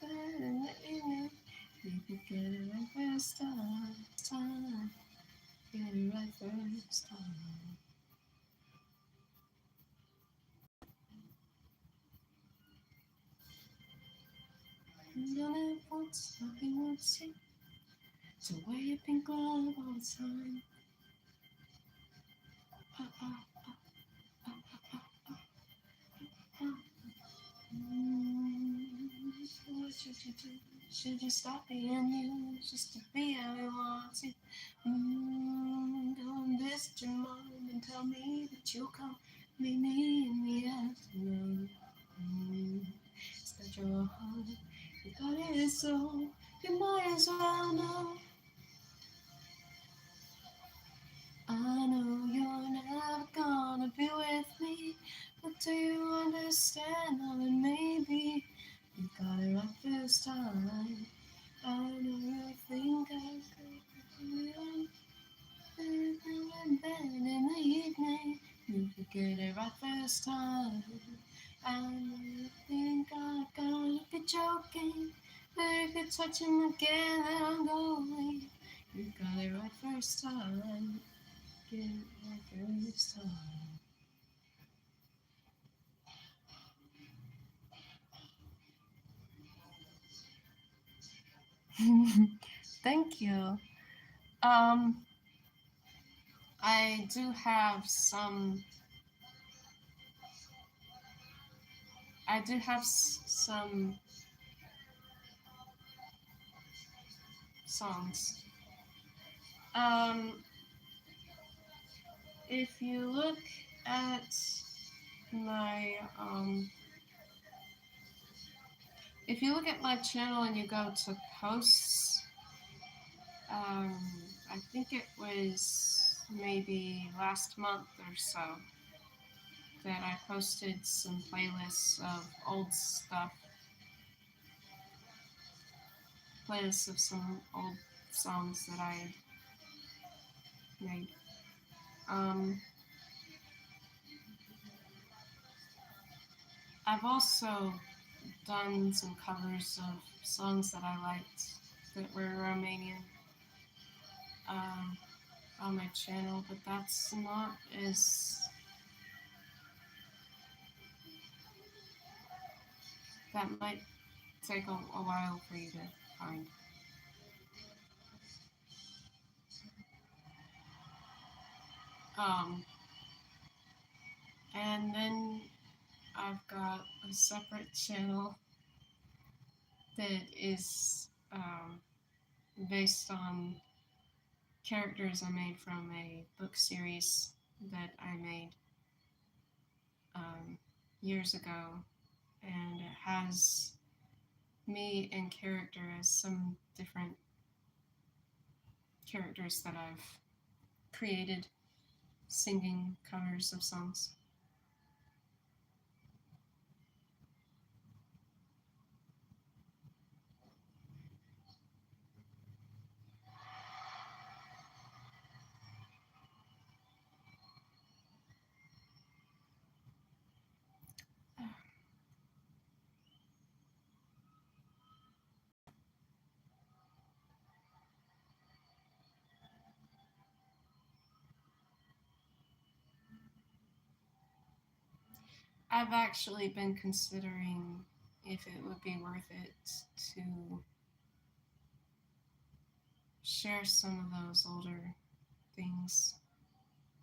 that in the evening. You could get it right first time, get it right first time. You don't ever want something once you to wear your pink glove all the time. Uh, uh, uh, uh, uh, uh. What should you do? Should you stop being you just to be how you want to? Go and visit your mom and tell me that you'll come meet me in the afternoon. It's that your heart, you got it so you might as well know. I know you're never gonna be with me, but do you understand how it may be? You got it right first time. I know you think I could be in bed in the evening. You could get it right first time. I know you think I'm gonna be joking, but if you touch him again, then I'm going. You got it right first time. Get it right first time. Thank you. Um, I do have some. I do have some songs. Um, if you look at my if you look at my channel and you go to posts, um, I think it was maybe last month or so that I posted some playlists of old stuff, playlists of some old songs that I had made. Um, I've also done some covers of songs that I liked that were Romanian um, on my channel, but that's not as that might take a while for you to find. Um, and then I've got a separate channel that is based on characters I made from a book series that I made um, years ago, and it has me in character as some different characters that I've created singing covers of songs. I've actually been considering if it would be worth it to share some of those older things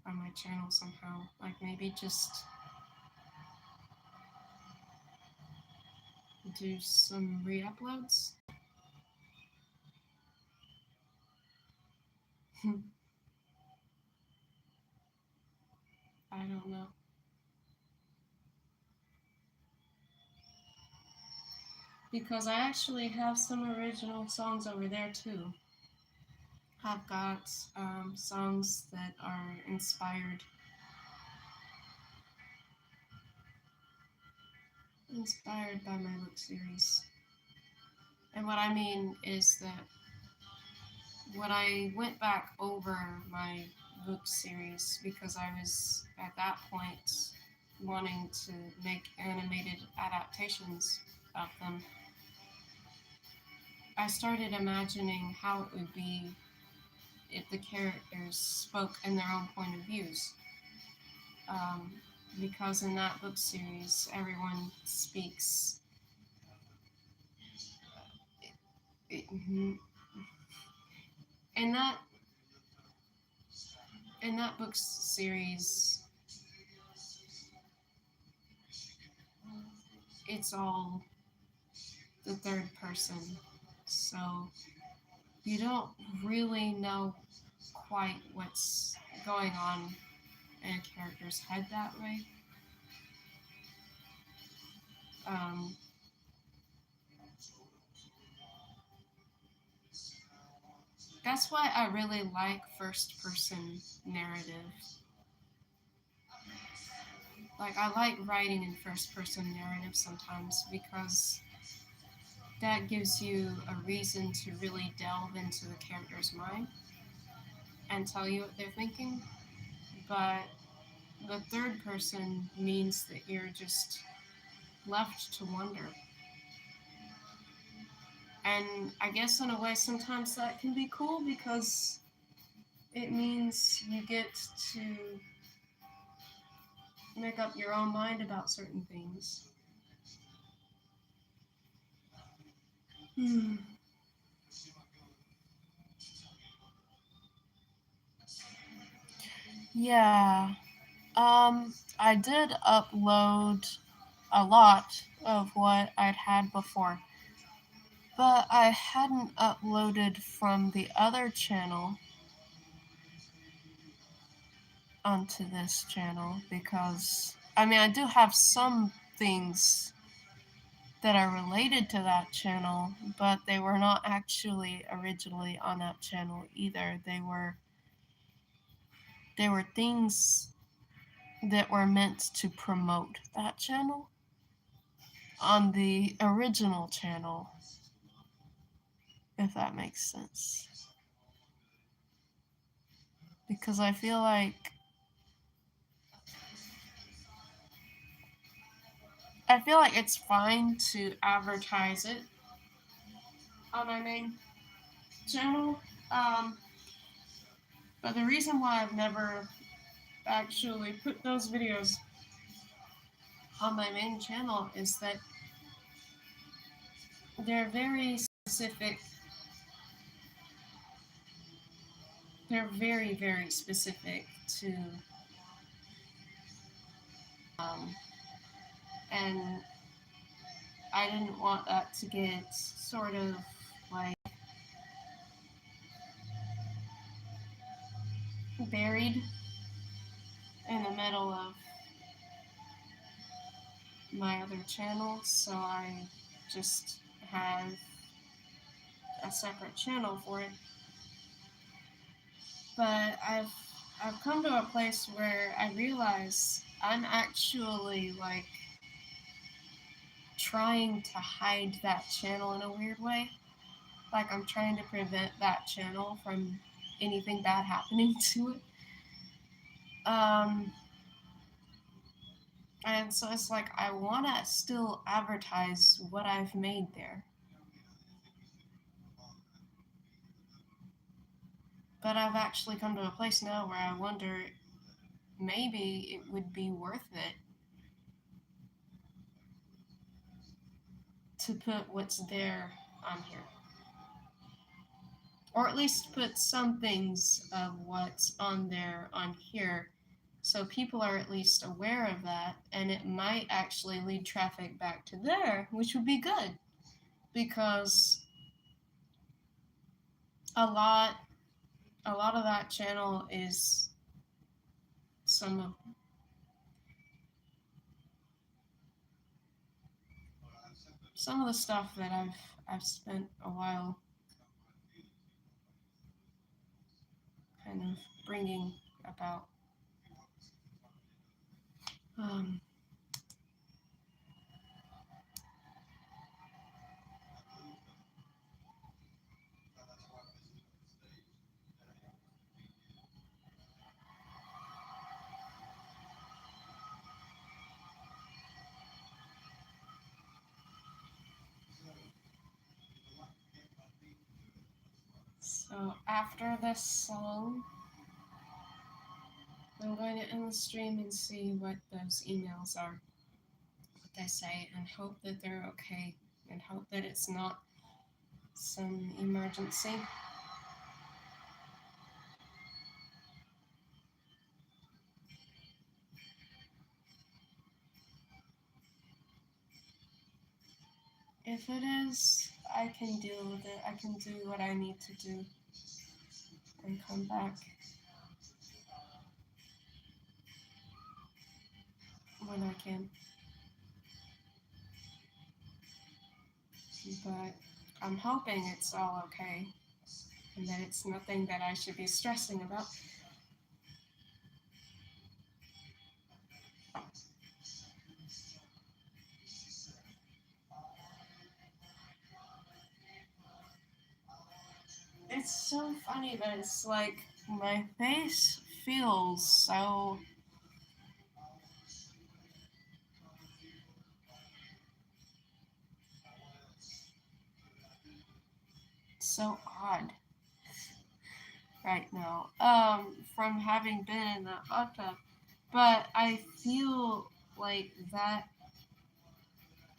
on my channel somehow. Like maybe just do some re-uploads. I don't know. Because I actually have some original songs over there too. I've got songs that are inspired by my book series. And what I mean is that when I went back over my book series, because I was at that point wanting to make animated adaptations of them, I started imagining how it would be if the characters spoke in their own point of views. Um, because in that book series, everyone speaks. In that in that book series, it's all the third person, so you don't really know quite what's going on in a character's head that way. Um, that's why I really like first person narrative. Like, I like writing in first person narrative sometimes because that gives you a reason to really delve into the character's mind and tell you what they're thinking. But the third person means that you're just left to wonder. And I guess in a way, sometimes that can be cool because it means you get to make up your own mind about certain things. Hmm. Yeah. I did upload a lot of what I'd had before, but I hadn't uploaded from the other channel onto this channel because, I mean, I do have some things that are related to that channel, but they were not actually originally on that channel either. They were things that were meant to promote that channel on the original channel, if that makes sense. Because I feel like it's fine to advertise it on my main channel. Um, but the reason why I've never actually put those videos on my main channel is that they're very specific. They're very, very specific to, um, and I didn't want that to get sort of like buried in the middle of my other channel, so I just have a separate channel for it. But I've come to a place where I realize I'm actually like trying to hide that channel in a weird way. Like I'm trying to prevent that channel from anything bad happening to it. Um, and so it's like I want to still advertise what I've made there. But I've actually come to a place now where I wonder maybe it would be worth it to put what's there on here. Or at least put some things of what's on there on here, so people are at least aware of that, and it might actually lead traffic back to there, which would be good, because a lot of that channel is some of the stuff that I've spent a while kind of bringing about. Um, so after this song, I'm going to end the stream and see what those emails are, what they say, and hope that they're okay, and hope that it's not some emergency. If it is, I can deal with it. I can do what I need to do and come back when I can. But I'm hoping it's all okay and that it's nothing that I should be stressing about. It's so funny that it's like my face feels so odd right now, from having been in that hot tub. But I feel like that,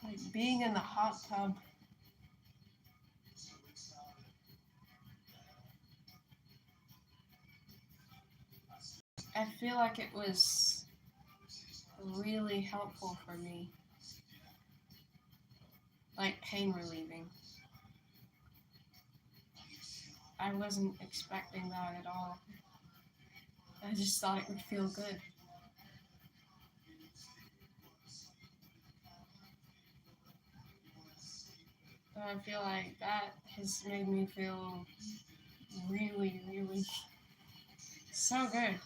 like being in the hot tub, I feel like it was really helpful for me, like pain relieving. I wasn't expecting that at all. I just thought it would feel good. So I feel like that has made me feel really, really so good.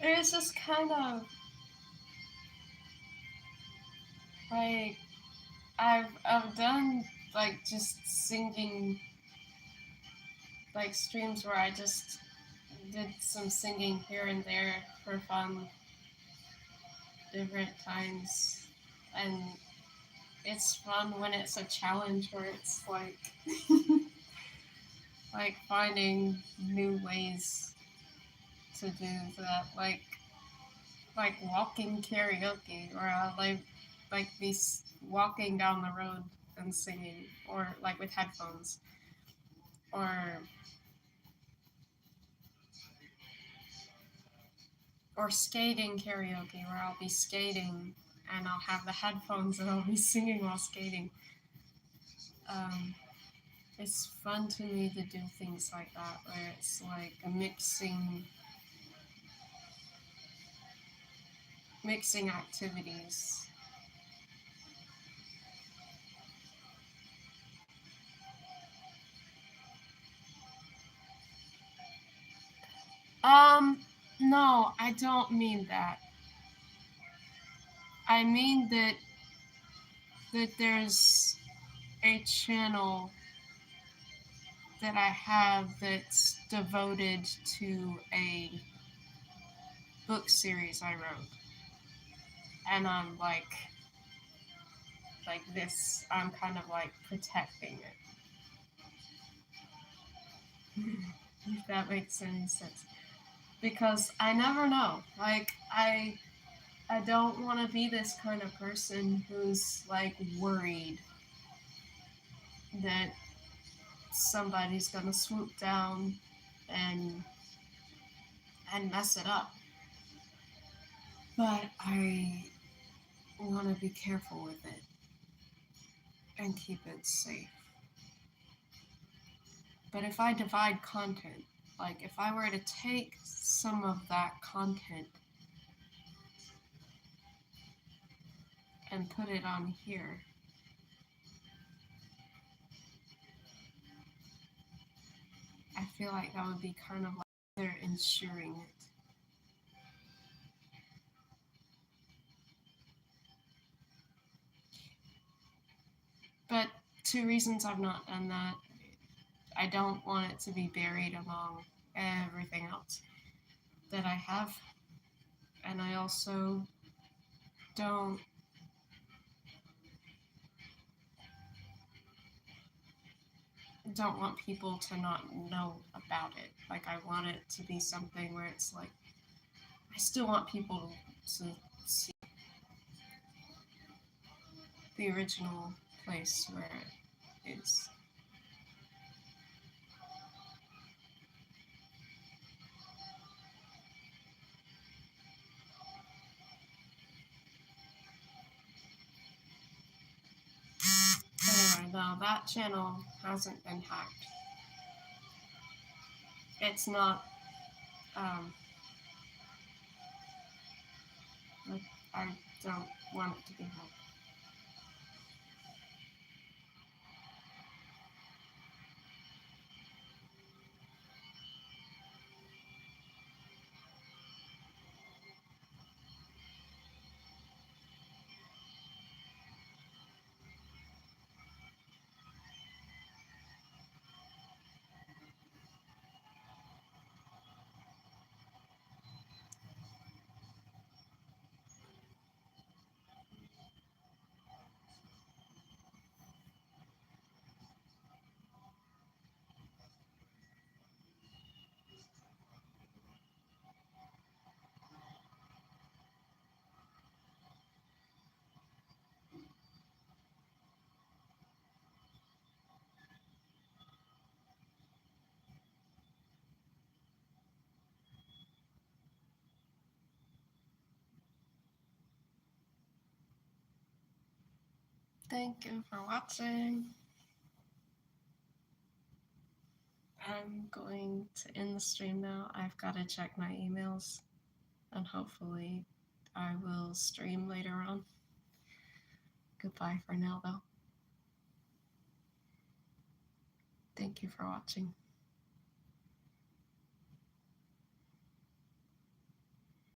It was just kind of like I've done like just singing, like streams where I just did some singing here and there for fun different times, and it's fun when it's a challenge where it's like like finding new ways to do that, like walking karaoke, or I'll like be walking down the road and singing, or like with headphones, or skating karaoke, where I'll be skating and I'll have the headphones and I'll be singing while skating. It's fun to me to do things like that, where it's like a mixing activities. No, I don't mean that. I mean that there's a channel that I have that's devoted to a book series I wrote. And I'm like this, I'm kind of like protecting it. If that makes any sense. Because I never know. Like I don't want to be this kind of person who's like worried that somebody's gonna swoop down and mess it up. But I want to be careful with it and keep it safe. But if I divide content, like if I were to take some of that content and put it on here, I feel like that would be kind of like they're ensuring it. But two reasons I've not done that. I don't want it to be buried among everything else that I have. And I also don't want people to not know about it. Like I want it to be something where it's like I still want people to see the original place where it is. Anyway, no, that channel hasn't been hacked. It's not. Um, I don't want it to be hacked. Thank you for watching. I'm going to end the stream now. I've got to check my emails and hopefully I will stream later on. Goodbye for now, though. Thank you for watching.